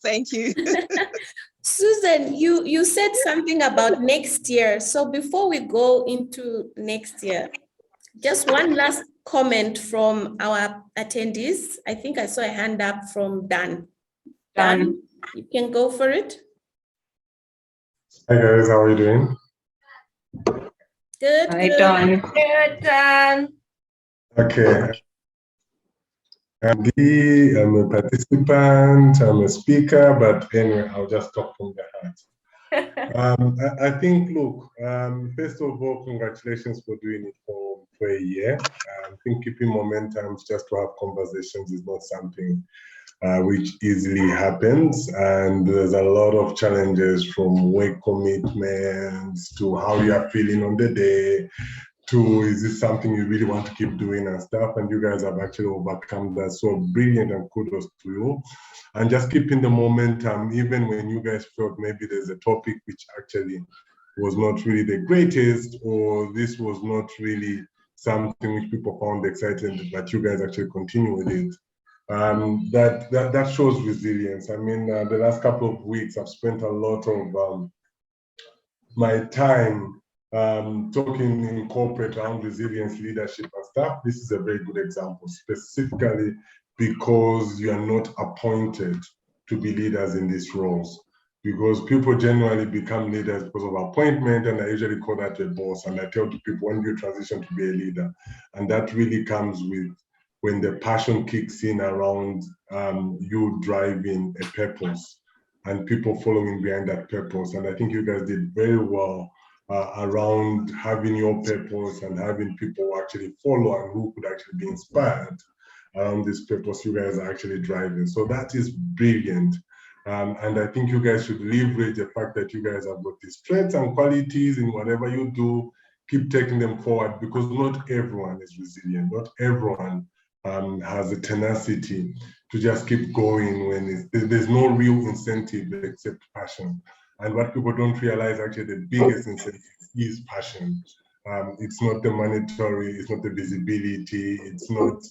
Thank you. Susan, you said something about next year. So before we go into next year, just one last comment from our attendees. I think I saw a hand up from Dan. Dan, you can go for it. Hi guys, how are you doing? Good. Hi, Dan. Good, Dan. Okay. I'm a participant, I'm a speaker, but anyway, I'll just talk from the heart. I think, look, first of all, congratulations for doing it for a year. I think keeping momentum just to have conversations is not something which easily happens. And there's a lot of challenges, from work commitments to how you are feeling on the day, to, is this something you really want to keep doing and stuff? And you guys have actually overcome that. So brilliant, and kudos to you. And just keeping the momentum, even when you guys felt maybe there's a topic which actually was not really the greatest, or this was not really something which people found exciting, but you guys actually continue with it. That shows resilience. I mean, the last couple of weeks, I've spent a lot of my time talking in corporate around resilience, leadership, and stuff. This is a very good example, specifically because you are not appointed to be leaders in these roles. Because people generally become leaders because of appointment, and I usually call that a boss. And I tell to people, when you transition to be a leader, and that really comes with when the passion kicks in around you driving a purpose and people following behind that purpose. And I think you guys did very well around having your purpose and having people actually follow and who could actually be inspired around this purpose you guys are actually driving. So that is brilliant. And I think you guys should leverage the fact that you guys have got these strengths and qualities in whatever you do, keep taking them forward, because not everyone is resilient. Not everyone has a tenacity to just keep going when there's no real incentive except passion. And what people don't realize, actually, the biggest incentive is passion. It's not the monetary, it's not the visibility, it's not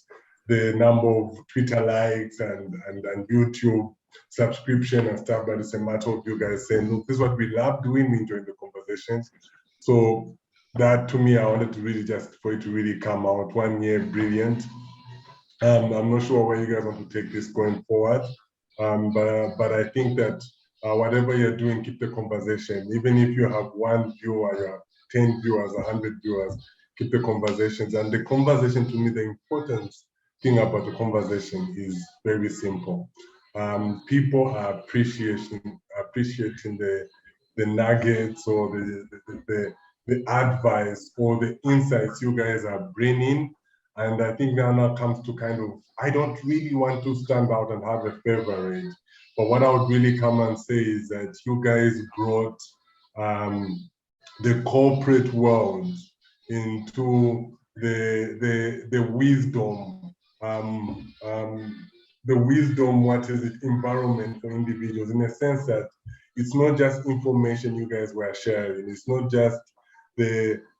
the number of Twitter likes and YouTube subscription and stuff, but it's a matter of you guys saying, look, this is what we love doing, we enjoy the conversations. So that, to me, I wanted to really just for it to really come out 1 year, brilliant. I'm not sure where you guys want to take this going forward, but I think that whatever you're doing, keep the conversation. Even if you have 1 viewer, you have 10 viewers, 100 viewers, keep the conversations. And the conversation, to me, the important thing about the conversation is very simple. People are appreciating the nuggets or the advice or the insights you guys are bringing. And I think now comes to kind of, I don't really want to stand out and have a favorite, but what I would really come and say is that you guys brought the corporate world into the wisdom, what is it, environment for individuals, in a sense that it's not just information you guys were sharing. It's not just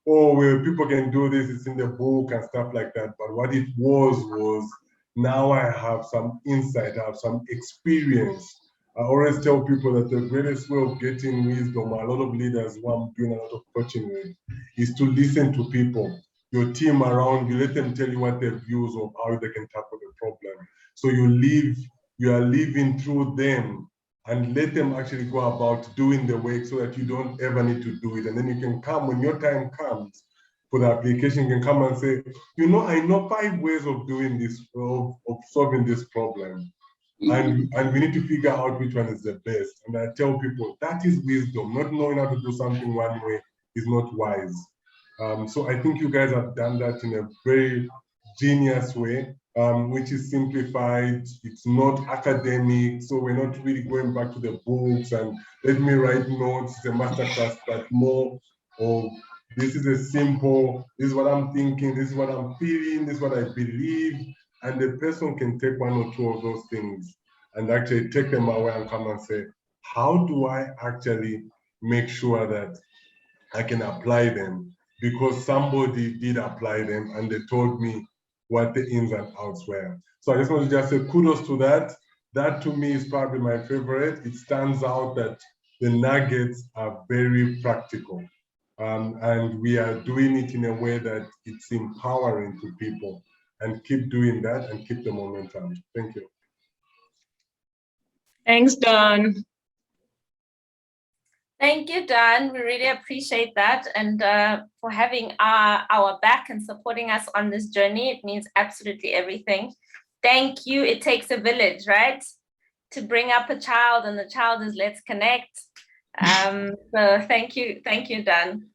well, people can do this, it's in the book and stuff like that. But what it was now I have some insight, I have some experience. I always tell people that the greatest way of getting wisdom, a lot of leaders who I'm doing a lot of coaching with, is to listen to people, your team around you, let them tell you what their views of how they can tackle the problem. So you are living through them, and let them actually go about doing the work so that you don't ever need to do it. And then you can come, when your time comes for the application, you can come and say, I know 5 ways of doing this, of solving this problem. And we need to figure out which one is the best. And I tell people, that is wisdom. Not knowing how to do something one way is not wise. So I think you guys have done that in a very genius way. Which is simplified, it's not academic, so we're not really going back to the books and let me write notes, it's a masterclass, but more of this is a simple, this is what I'm thinking, this is what I'm feeling, this is what I believe, and the person can take 1 or 2 of those things and actually take them away and come and say, how do I actually make sure that I can apply them? Because somebody did apply them and they told me what the ins and outs were. So I just want to just say kudos to that. That to me is probably my favorite. It stands out that the nuggets are very practical. And we are doing it in a way that it's empowering to people. And keep doing that and keep the momentum. Thank you. Thanks, Don. Thank you, Dan. We really appreciate that, and for having our back and supporting us on this journey. It means absolutely everything. Thank you. It takes a village, right, to bring up a child, and the child is Let's Connect. So thank you, Dan.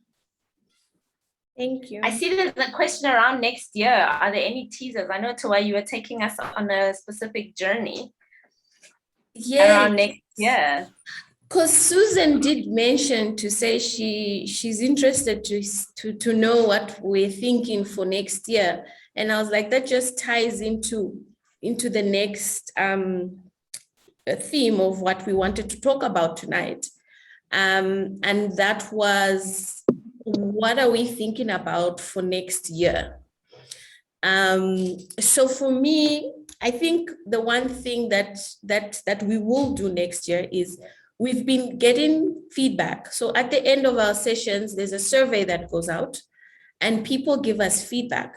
Thank you. I see there's a question around next year. Are there any teasers? I know, Tuwa, you were taking us on a specific journey around next year. Because Susan did mention to say she's interested to know what we're thinking for next year. And I was like, that just ties into the next theme of what we wanted to talk about tonight. And that was, what are we thinking about for next year? So for me, I think the one thing that we will do next year is, we've been getting feedback. So at the end of our sessions, there's a survey that goes out and people give us feedback.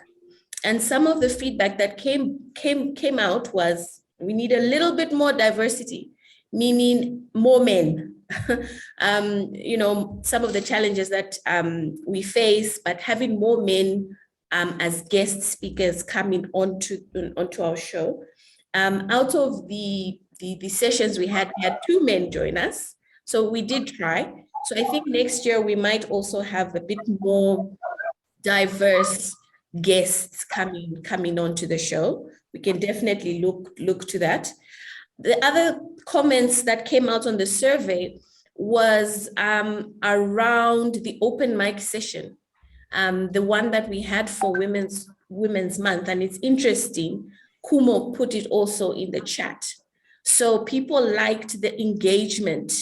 And some of the feedback that came out was, we need a little bit more diversity, meaning more men. You know, some of the challenges that we face, but having more men as guest speakers coming onto our show. Out of the sessions we had 2 men join us. So we did try. So I think next year we might also have a bit more diverse guests coming onto the show. We can definitely look to that. The other comments that came out on the survey was around the open mic session, the one that we had for Women's Month. And it's interesting, Kumo put it also in the chat. So people liked the engagement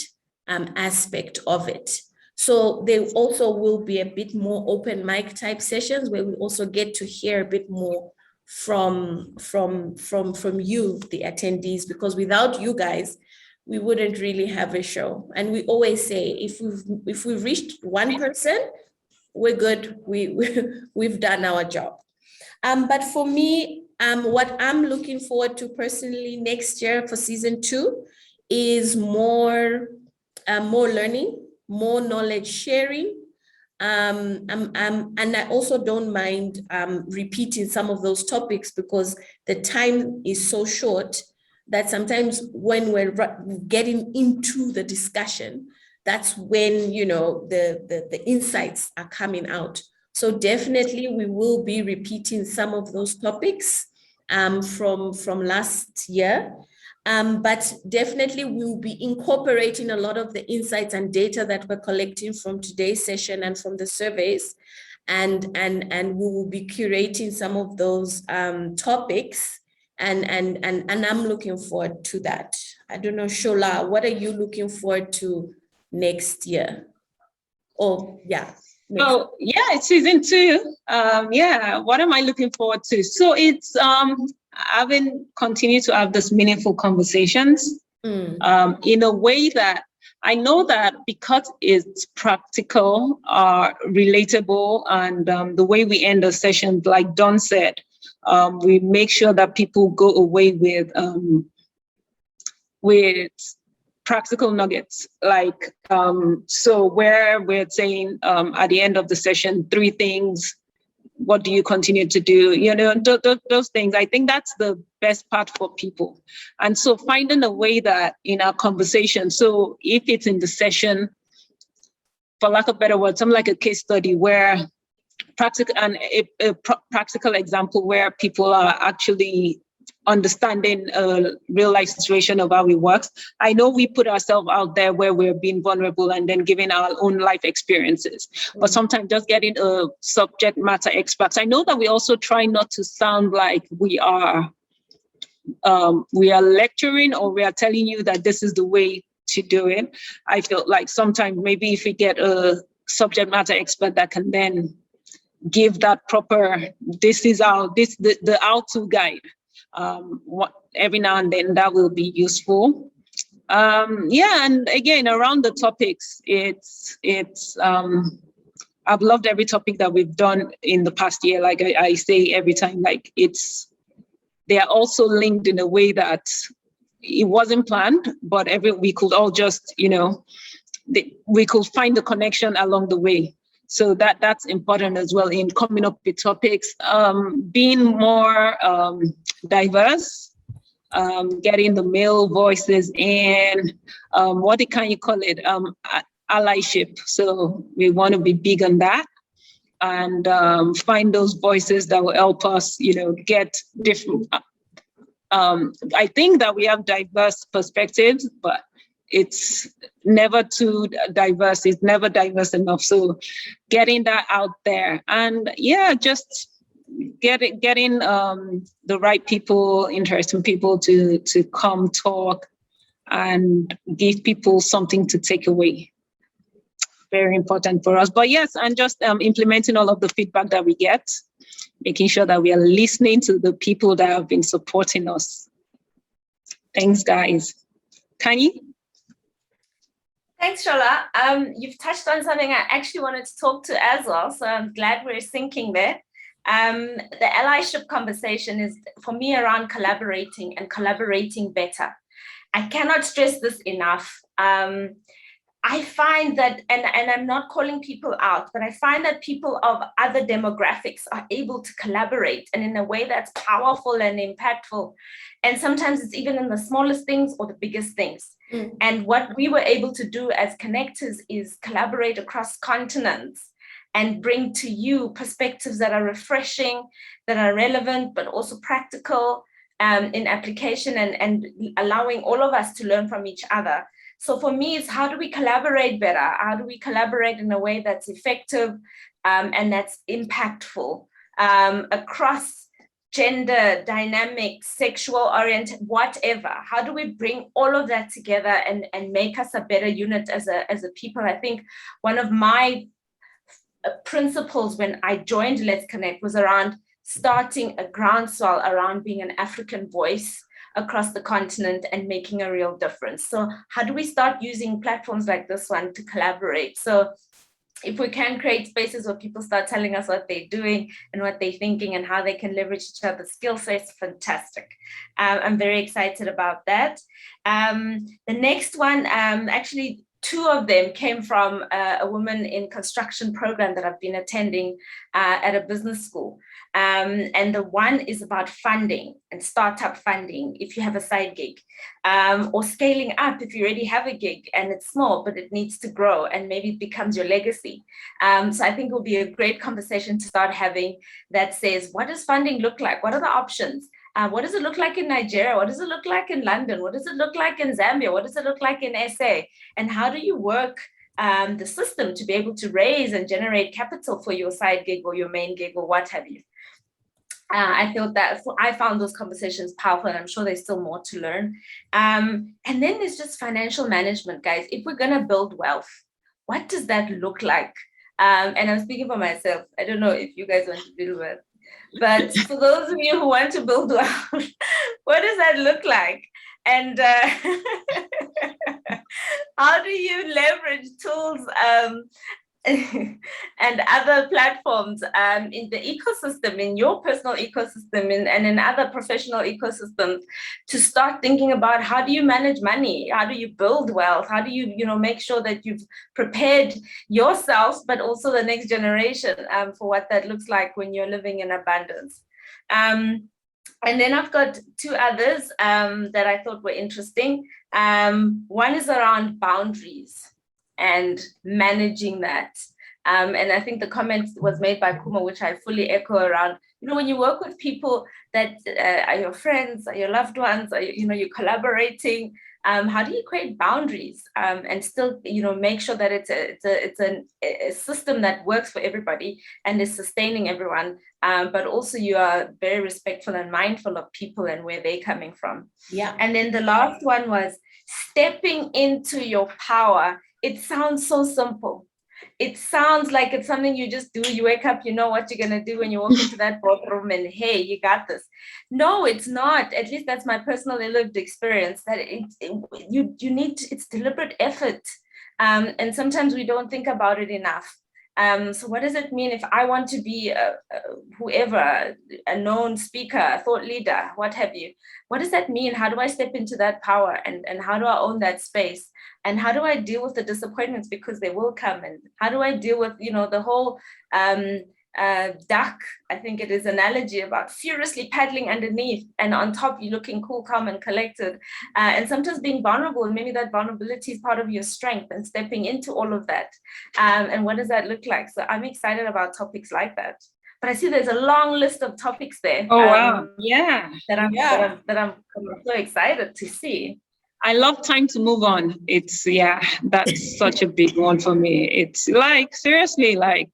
aspect of it. So there also will be a bit more open mic type sessions where we also get to hear a bit more from you, the attendees, because without you guys, we wouldn't really have a show. And we always say, if we've reached 1%, we're good. We've done our job. But for me, what I'm looking forward to personally next year for season 2 is more learning, more knowledge sharing. And I also don't mind repeating some of those topics, because the time is so short that sometimes when we're getting into the discussion, that's when, you know, the insights are coming out. So definitely we will be repeating some of those topics from last year. But definitely we'll be incorporating a lot of the insights and data that we're collecting from today's session and from the surveys. And we will be curating some of those topics. And I'm looking forward to that. I don't know, Shola, what are you looking forward to next year? Oh, yeah. Oh, yeah, it's season 2. Yeah, what am I looking forward to? So it's having continued to have this meaningful conversations in a way that I know that because it's practical, relatable, and the way we end the session, like Don said, we make sure that people go away with practical nuggets, like so where we're saying at the end of the session, 3 things, what do you continue to do, you know, those things. I think that's the best part for people. And so finding a way that in our conversation, so if it's in the session, for lack of better words, something like a case study where practical and a practical example where people are actually understanding a real life situation of how it works. I know we put ourselves out there where we're being vulnerable and then giving our own life experiences, but sometimes just getting a subject matter experts. I know that we also try not to sound like we are lecturing or we are telling you that this is the way to do it. I feel like sometimes maybe if we get a subject matter expert that can then give that proper, this is the how-to guide. Every now and then that will be useful. Yeah, and again, around the topics, I've loved every topic that we've done in the past year. Like I say every time, like they are also linked in a way that it wasn't planned, but we could all just, you know, we could find the connection along the way. So that's important as well in coming up with topics, being more diverse, getting the male voices in, what can you call it? Allyship. So we want to be big on that and find those voices that will help us, you know, get different. I think that we have diverse perspectives, but it's never too diverse. It's never diverse enough. So getting that out there, and yeah, just getting the right people, interesting people to come talk and give people something to take away. Very important for us. But yes, and just implementing all of the feedback that we get, making sure that we are listening to the people that have been supporting us. Thanks, guys. Kanye? Thanks, Shola. You've touched on something I actually wanted to talk to as well, so I'm glad we're syncing there. The allyship conversation is, for me, around collaborating and collaborating better. I cannot stress this enough. I find that, and I'm not calling people out, but I find that people of other demographics are able to collaborate, and in a way that's powerful and impactful. And sometimes it's even in the smallest things or the biggest things. And what we were able to do as connectors is collaborate across continents and bring to you perspectives that are refreshing, that are relevant, but also practical in application, and allowing all of us to learn from each other. So for me, it's how do we collaborate better? How do we collaborate in a way that's effective and that's impactful across gender, dynamic, sexual oriented, whatever? How do we bring all of that together and make us a better unit as a people? I think one of my principles when I joined Let's Connect was around starting a groundswell around being an African voice across the continent and making a real difference. So how do we start using platforms like this one to collaborate? So if we can create spaces where people start telling us what they're doing and what they're thinking and how they can leverage each other's skill sets, fantastic. I'm very excited about that. The next one, actually, two of them came from a woman in construction program that I've been attending at a business school. And the one is about funding and startup funding if you have a side gig, or scaling up if you already have a gig and it's small, but it needs to grow and maybe it becomes your legacy. So I think it will be a great conversation to start having that says, what does funding look like? What are the options? What does it look like in Nigeria? What does it look like in London? What does it look like in Zambia? What does it look like in SA? And how do you work the system to be able to raise and generate capital for your side gig or your main gig or what have you? I feel that I found those conversations powerful, and I'm sure there's still more to learn. And then there's just financial management, guys. If we're going to build wealth, what does that look like? And I'm speaking for myself. I don't know if you guys want to build wealth, but for those of you who want to build wealth, what does that look like? And how do you leverage tools and other platforms in the ecosystem, in your personal ecosystem, and in other professional ecosystems, to start thinking about how do you manage money? How do you build wealth? How do you, make sure that you've prepared yourself, but also the next generation for what that looks like when you're living in abundance? And then I've got two others that I thought were interesting. One is around boundaries and managing that. And I think the comment was made by Kuma, which I fully echo around, when you work with people that are your friends, are your loved ones, are, you're collaborating, how do you create boundaries and still, make sure that it's a system that works for everybody and is sustaining everyone, but also you are very respectful and mindful of people and where they're coming from. Yeah. And then the last one was stepping into your power. It sounds so simple. It sounds like it's something you just do. You wake up, you know what you're going to do when you walk into that boardroom and, hey, you got this. No, it's not. At least that's my personal lived experience, that you need, it's deliberate effort. And sometimes we don't think about it enough. So what does it mean if I want to be whoever, a known speaker, a thought leader, what have you? What does that mean? How do I step into that power? And how do I own that space? And how do I deal with the disappointments, because they will come? And how do I deal with, the whole duck, I think it is analogy about furiously paddling underneath, and on top you're looking cool, calm and collected, and sometimes being vulnerable, and maybe that vulnerability is part of your strength, and stepping into all of that. And what does that look like? So I'm excited about topics like that. But I see there's a long list of topics there. Oh wow, yeah, that I'm so excited to see. I love time to move on. It's, yeah, that's such a big one for me. It's like, seriously, like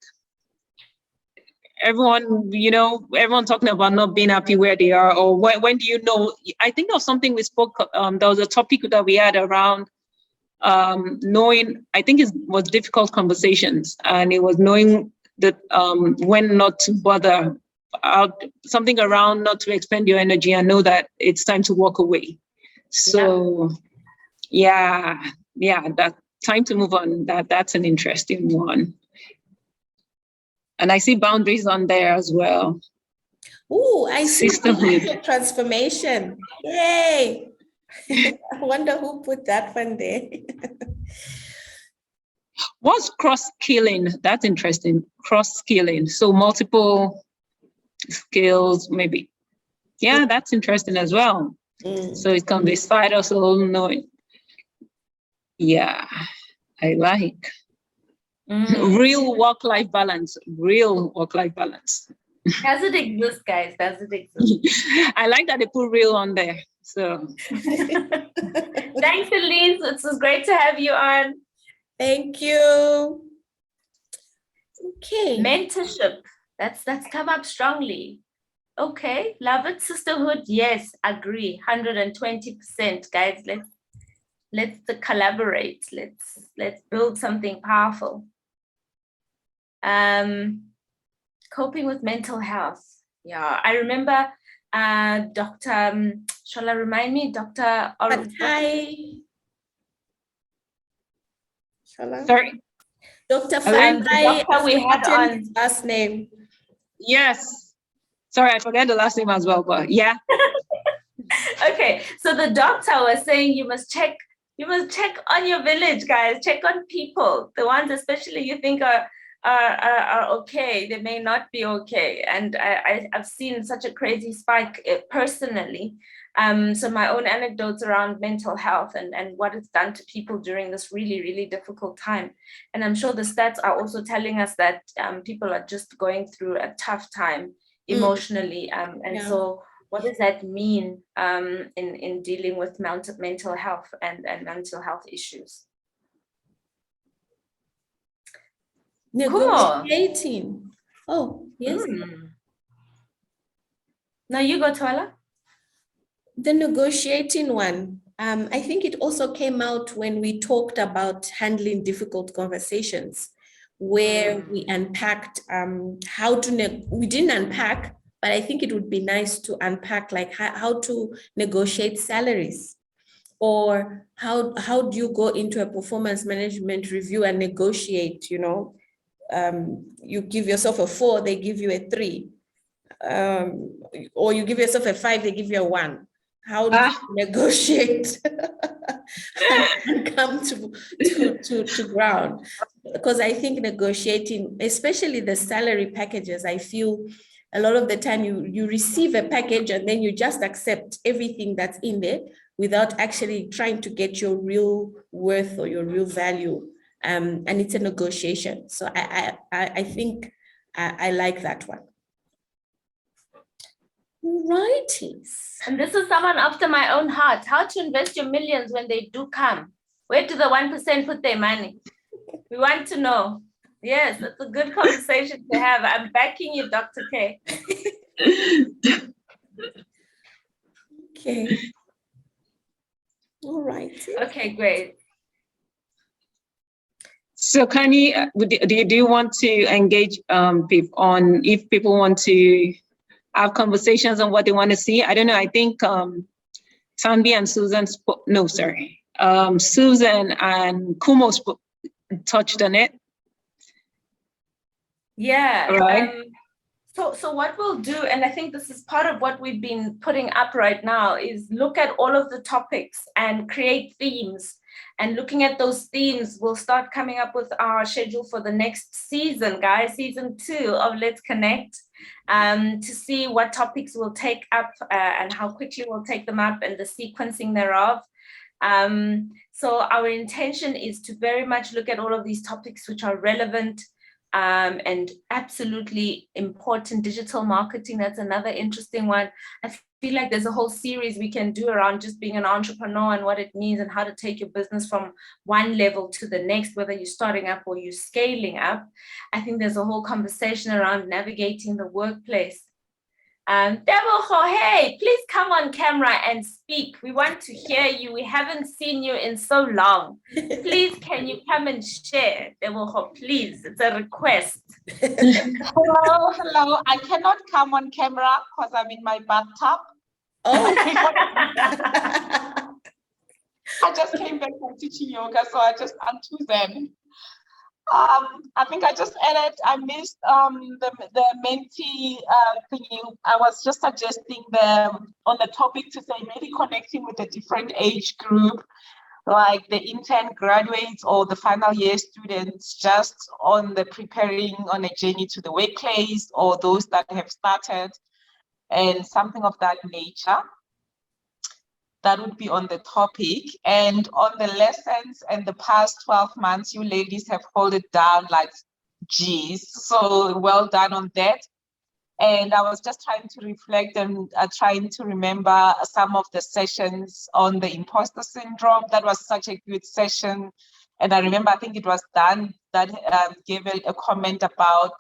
everyone, everyone talking about not being happy where they are, or when do you know? I think of something we spoke, there was a topic that we had around knowing, I think it was difficult conversations, and it was knowing that when not to bother, something around not to expend your energy and know that it's time to walk away. So yeah, that time to move on, that's an interesting one. And I see boundaries on there as well. Oh, I see Sisterhood. transformation. Yay. I wonder who put that one there. What's cross-skilling? That's interesting. Cross-skilling. So multiple skills, maybe. Yeah, that's interesting as well. So it can be side hustle, knowing. Yeah, I like. Real work-life balance. Real work-life balance. Does it exist, guys? Does it exist? I like that they put real on there. So thanks, Elise. It was great to have you on. Thank you. Okay. Mentorship. That's come up strongly. Okay, love it. Sisterhood, yes, agree. 120%. Guys, let's collaborate. Let's build something powerful. Coping with mental health. Yeah, I remember Dr. Shall I remind me? Dr. Sorry. Dr. Fatai, doctor we had on last name. Yes. Sorry, I forgot the last name as well, but yeah. Okay, so the doctor was saying you must check on your village, guys. Check on people, the ones especially you think are okay, they may not be okay. And I've seen such a crazy spike personally. So my own anecdotes around mental health and what it's done to people during this really, really difficult time. And I'm sure the stats are also telling us that people are just going through a tough time emotionally. So what does that mean in dealing with mental health and mental health issues? Negotiating. Oh, yes. Now you go, Twala. The negotiating one. I think it also came out when we talked about handling difficult conversations, where we unpacked how to, we didn't unpack, but I think it would be nice to unpack like how to negotiate salaries, or how do you go into a performance management review and negotiate, you give yourself a 4, they give you a 3, or you give yourself a 5, they give you a 1. How do you negotiate and come to ground? Because I think negotiating, especially the salary packages, I feel a lot of the time you receive a package and then you just accept everything that's in there without actually trying to get your real worth or your real value. And it's a negotiation. So I think I like that one. Righties. And this is someone after my own heart. How to invest your millions when they do come? Where do the 1% put their money? We want to know. Yes, it's a good conversation to have. I'm backing you, Dr. K. Okay. All right. Okay, great. So Kani, do you want to engage people on if people want to have conversations on what they want to see? I don't know. I think Tanvi and Susan Susan and Kumo touched on it. Yeah. Right. So what we'll do, and I think this is part of what we've been putting up right now, is look at all of the topics and create themes. And looking at those themes, we'll start coming up with our schedule for the next season, guys, season 2 of Let's Connect, to see what topics we'll take up and how quickly we'll take them up and the sequencing thereof. So our intention is to very much look at all of these topics which are relevant and absolutely important digital marketing. That's another interesting one. I feel like there's a whole series we can do around just being an entrepreneur and what it means and how to take your business from one level to the next, whether you're starting up or you're scaling up. I think there's a whole conversation around navigating the workplace. Deboho, hey, please come on camera and speak. We want to hear you. We haven't seen you in so long. Please, can you come and share? Deboho, please, it's a request. Hello. I cannot come on camera because I'm in my bathtub. Oh. I just came back from teaching yoga, so I just unto them. I think I just added, I missed the mentee thingy. I was just suggesting on the topic to say maybe connecting with a different age group, like the intern graduates or the final year students, just on the preparing on a journey to the workplace, or those that have started, and something of that nature. That would be on the topic. And on the lessons and the past 12 months, you ladies have held it down like geez. So well done on that. And I was just trying to reflect and trying to remember some of the sessions on the Imposter Syndrome. That was such a good session. And I remember, I think it was Dan that gave a comment about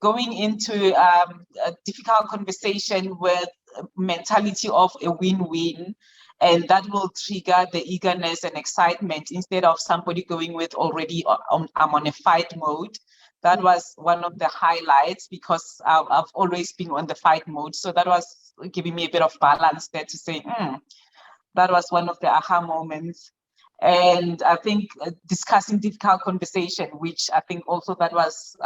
going into a difficult conversation with mentality of a win-win. And that will trigger the eagerness and excitement instead of somebody going with already I'm on a fight mode. That was one of the highlights because I've always been on the fight mode. So that was giving me a bit of balance there to say, that was one of the aha moments. And I think discussing difficult conversation, which I think also that was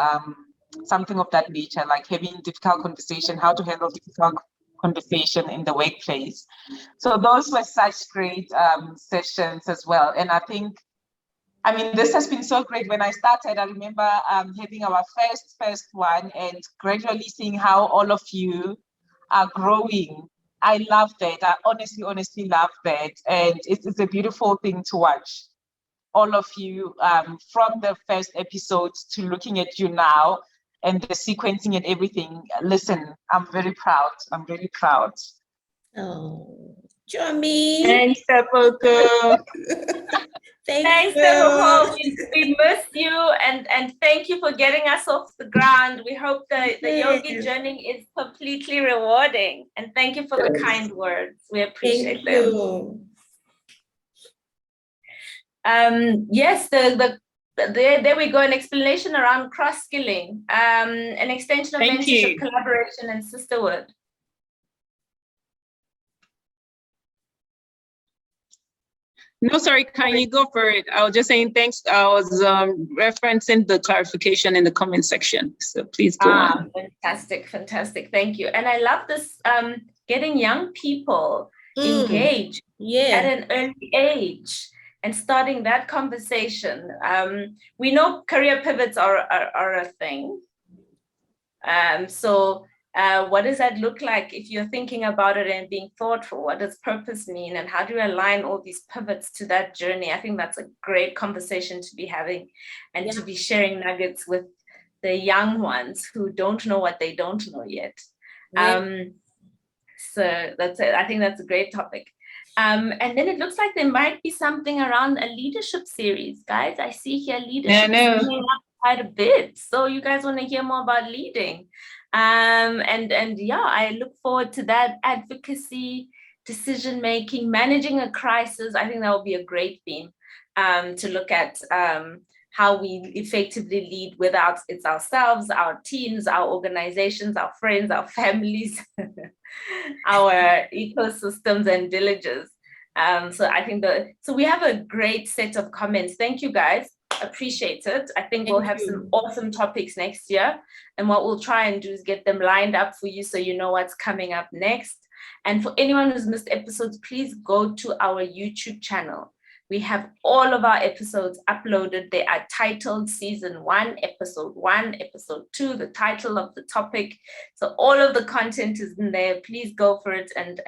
something of that nature, like having difficult conversation, how to handle difficult conversation in the workplace. So those were such great sessions as well. And I think, I mean, this has been so great. When I started, I remember having our first one and gradually seeing how all of you are growing. I love that. I honestly love that. And it's a beautiful thing to watch. All of you from the first episodes to looking at you now, and the sequencing and everything. Listen, I'm very proud. I'm really proud. Oh, Jomi. Thanks, Epoco. Thanks, Epoco. We miss you, and thank you for getting us off the ground. We hope the yogi journey is completely rewarding. And thank you for the kind words. We appreciate them. Yes, there we go, an explanation around cross-skilling, an extension of mentorship, collaboration, and sisterhood. No, sorry, can you go for it? I was just saying thanks. I was referencing the clarification in the comment section. So please go on. Fantastic. Thank you. And I love this, getting young people engaged at an early age. And starting that conversation. We know career pivots are a thing. So what does that look like if you're thinking about it and being thoughtful? What does purpose mean? And how do you align all these pivots to that journey? I think that's a great conversation to be having and to be sharing nuggets with the young ones who don't know what they don't know yet. So that's it. I think that's a great topic. And then it looks like there might be something around a leadership series, guys. I see here leadership coming up quite a bit. So you guys want to hear more about leading. And yeah, I look forward to that. Advocacy, decision-making, managing a crisis. I think that will be a great theme to look at how we effectively lead without it's ourselves, our teams, our organizations, our friends, our families, our ecosystems and villages. So I think so we have a great set of comments. Thank you guys. Appreciate it. I think we'll have some awesome topics next year. And what we'll try and do is get them lined up for you so you know what's coming up next. And for anyone who's missed episodes, please go to our YouTube channel. We have all of our episodes uploaded. They are titled Season 1, Episode 1, Episode 2, the title of the topic. So all of the content is in there. Please go for it and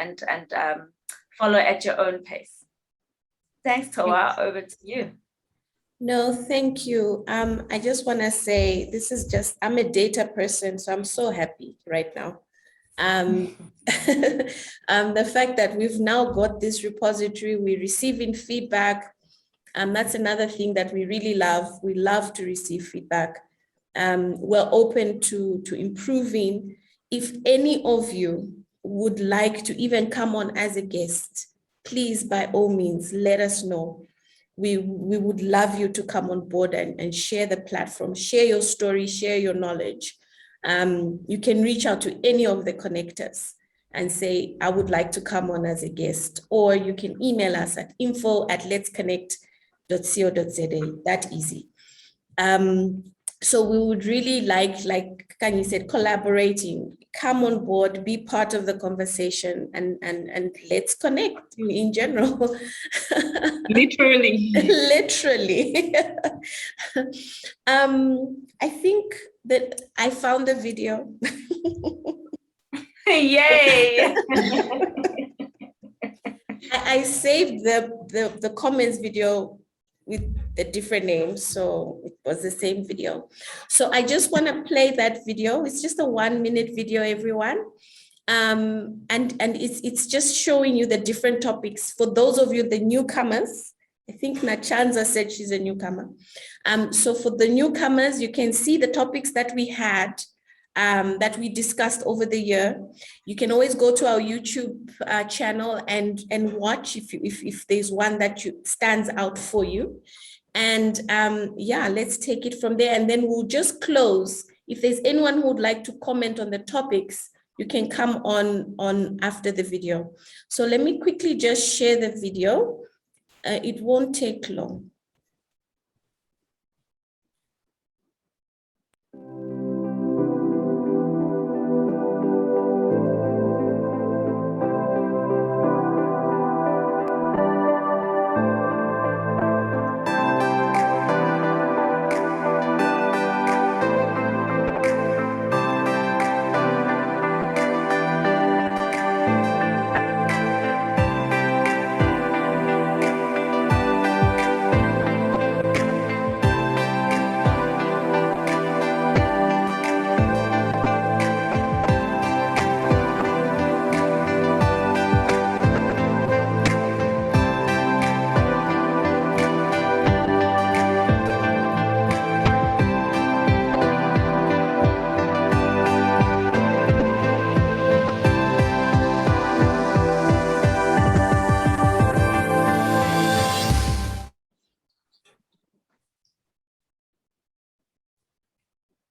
follow at your own pace. Thanks, Toa. Over to you. No, thank you. I just want to say I'm a data person, so I'm so happy right now. The fact that we've now got this repository, we're receiving feedback. That's another thing that we really love. We love to receive feedback. We're open to improving. If any of you would like to even come on as a guest, please, by all means, let us know. We would love you to come on board and share the platform, share your story, share your knowledge. You can reach out to any of the connectors and say, I would like to come on as a guest, or you can email us at info@letskonnect.co.za, that easy. So we would really like Kanye said, collaborating, come on board, be part of the conversation, and let's connect in general. Literally. Literally. I think that I found the video. Yay! I saved the comments video with the different names, so it was the same video. So I just want to play that video. It's just a 1-minute video, everyone. And it's just showing you the different topics. For those of you, the newcomers, I think Nachanza said she's a newcomer. So for the newcomers, you can see the topics that we had, that we discussed over the year. You can always go to our YouTube channel and watch if there's one that stands out for you. And yeah, let's take it from there. And then we'll just close. If there's anyone who would like to comment on the topics, you can come on after the video. So let me quickly just share the video. It won't take long.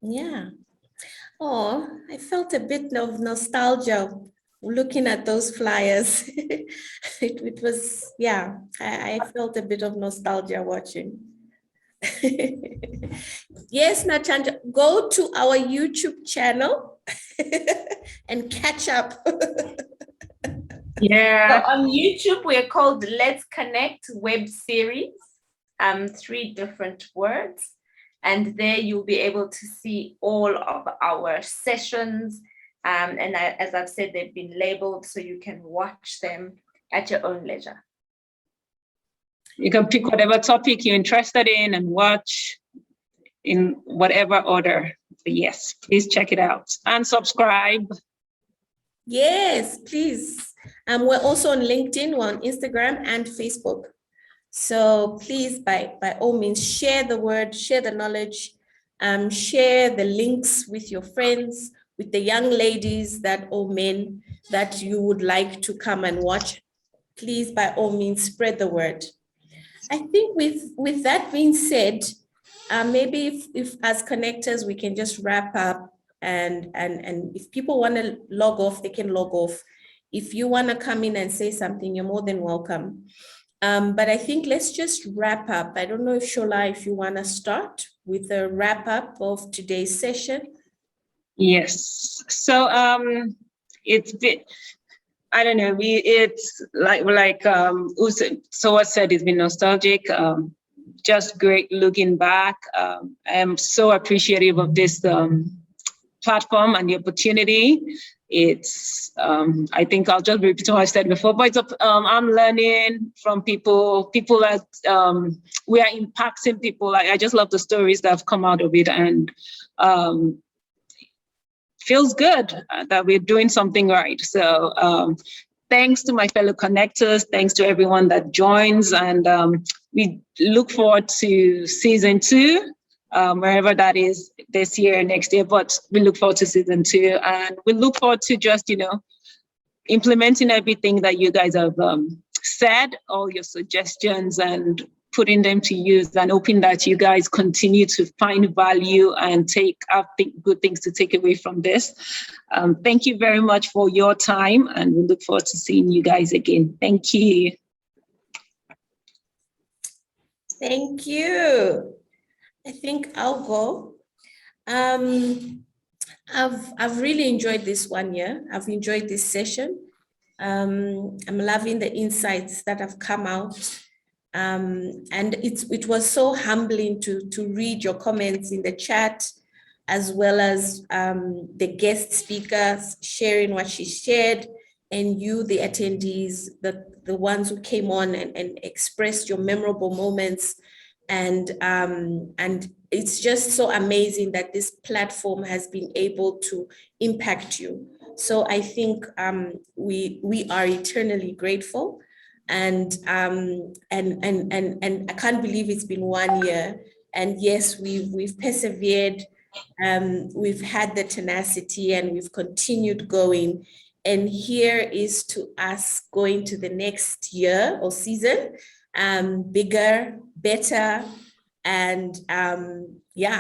Yeah. Oh, I felt a bit of nostalgia looking at those flyers. It was, yeah, I felt a bit of nostalgia watching. Yes, Nachanja, go to our YouTube channel and catch up. Yeah. So on YouTube, we're called Let's Connect web series, 3 different words. And there you'll be able to see all of our sessions. And as I've said, they've been labeled so you can watch them at your own leisure. You can pick whatever topic you're interested in and watch in whatever order. But yes, please check it out and subscribe. Yes, please. We're also on LinkedIn, we're on Instagram and Facebook. So please, by all means, share the word, share the knowledge, share the links with your friends, with the young ladies or men that you would like to come and watch. Please, by all means, spread the word. I think with that being said, maybe if as connectors, we can just wrap up and if people want to log off, they can log off. If you want to come in and say something, you're more than welcome. But I think let's just wrap up. I don't know if Shola, if you want to start with a wrap up of today's session. Yes. So it's been, I don't know, it's like Soa said, it's been nostalgic. Just great looking back. I am so appreciative of this platform and the opportunity. it's I think I'll just repeat what I said before, but I'm learning from people that we are impacting people. I just love the stories that have come out of it, and feels good that we're doing something right. So thanks to my fellow connectors, thanks to everyone that joins, and we look forward to season 2. Wherever that is this year, next year, but we look forward to season 2, and we look forward to just, implementing everything that you guys have said, all your suggestions, and putting them to use, and hoping that you guys continue to find value and take good things to take away from this. Thank you very much for your time, and we look forward to seeing you guys again. Thank you. Thank you. I think I'll go. I've really enjoyed this 1 year. I've enjoyed this session. I'm loving the insights that have come out. And it was so humbling to read your comments in the chat, as well as the guest speakers sharing what she shared, and you, the attendees, the ones who came on and expressed your memorable moments. And it's just so amazing that this platform has been able to impact you. So I think we are eternally grateful, and I can't believe it's been 1 year. And yes, we've persevered, we've had the tenacity, and we've continued going. And here is to us going to the next year or season, bigger, better, and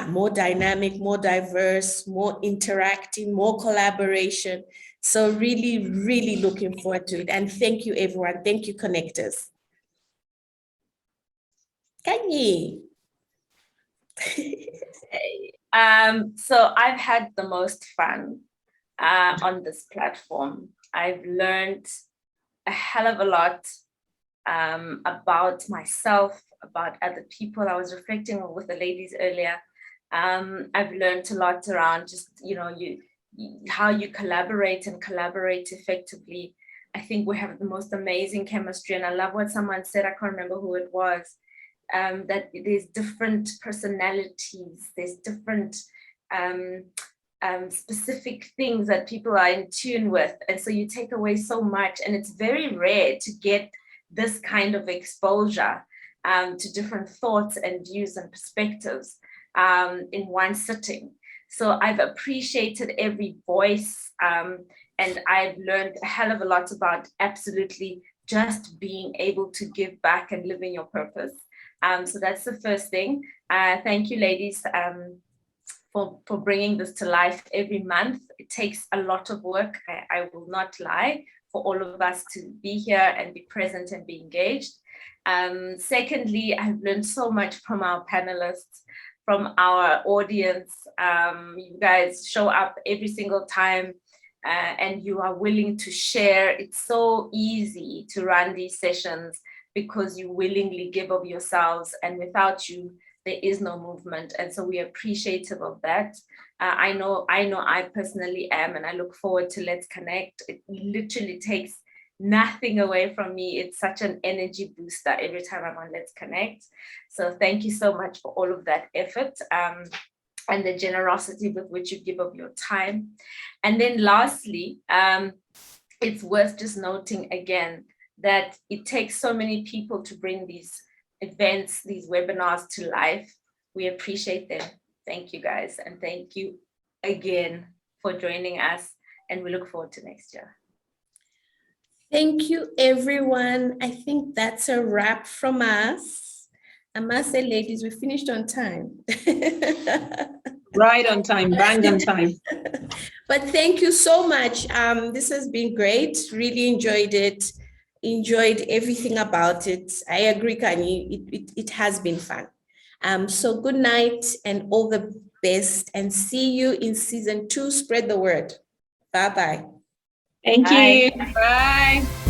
more dynamic, more diverse, more interacting, more collaboration. So really, really looking forward to it. And thank you, everyone. Thank you, connectors. Kanye. So I've had the most fun on this platform. I've learned a hell of a lot about myself, about other people. I was reflecting with the ladies earlier. I've learned a lot around just, how you collaborate effectively. I think we have the most amazing chemistry, and I love what someone said, I can't remember who it was, that there's different personalities, there's different specific things that people are in tune with. And so you take away so much, and it's very rare to get this kind of exposure to different thoughts and views and perspectives in one sitting. So I've appreciated every voice, and I've learned a hell of a lot about absolutely just being able to give back and living your purpose. So that's the first thing. Thank you, ladies, for bringing this to life every month. It takes a lot of work, I will not lie, for all of us to be here and be present and be engaged. Secondly, I've learned so much from our panelists, from our audience. You guys show up every single time, and you are willing to share. It's so easy to run these sessions because you willingly give of yourselves, and without you, there is no movement. And so we're appreciative of that. I know I personally am, and I look forward to Let's Connect. It literally takes nothing away from me. It's such an energy booster every time I'm on Let's Connect. So thank you so much for all of that effort and the generosity with which you give of your time. And then lastly, it's worth just noting again that it takes so many people to bring these events, these webinars to life. We appreciate them. Thank you, guys. And thank you again for joining us. And we look forward to next year. Thank you, everyone. I think that's a wrap from us. I must say, ladies, we finished on time. Right on time, bang on time. But thank you so much. This has been great. Really enjoyed it. Enjoyed everything about it. I agree, Kanye. It has been fun. So good night and all the best, and see you in season 2. Spread the word. Bye-bye. Thank Bye. you. Bye.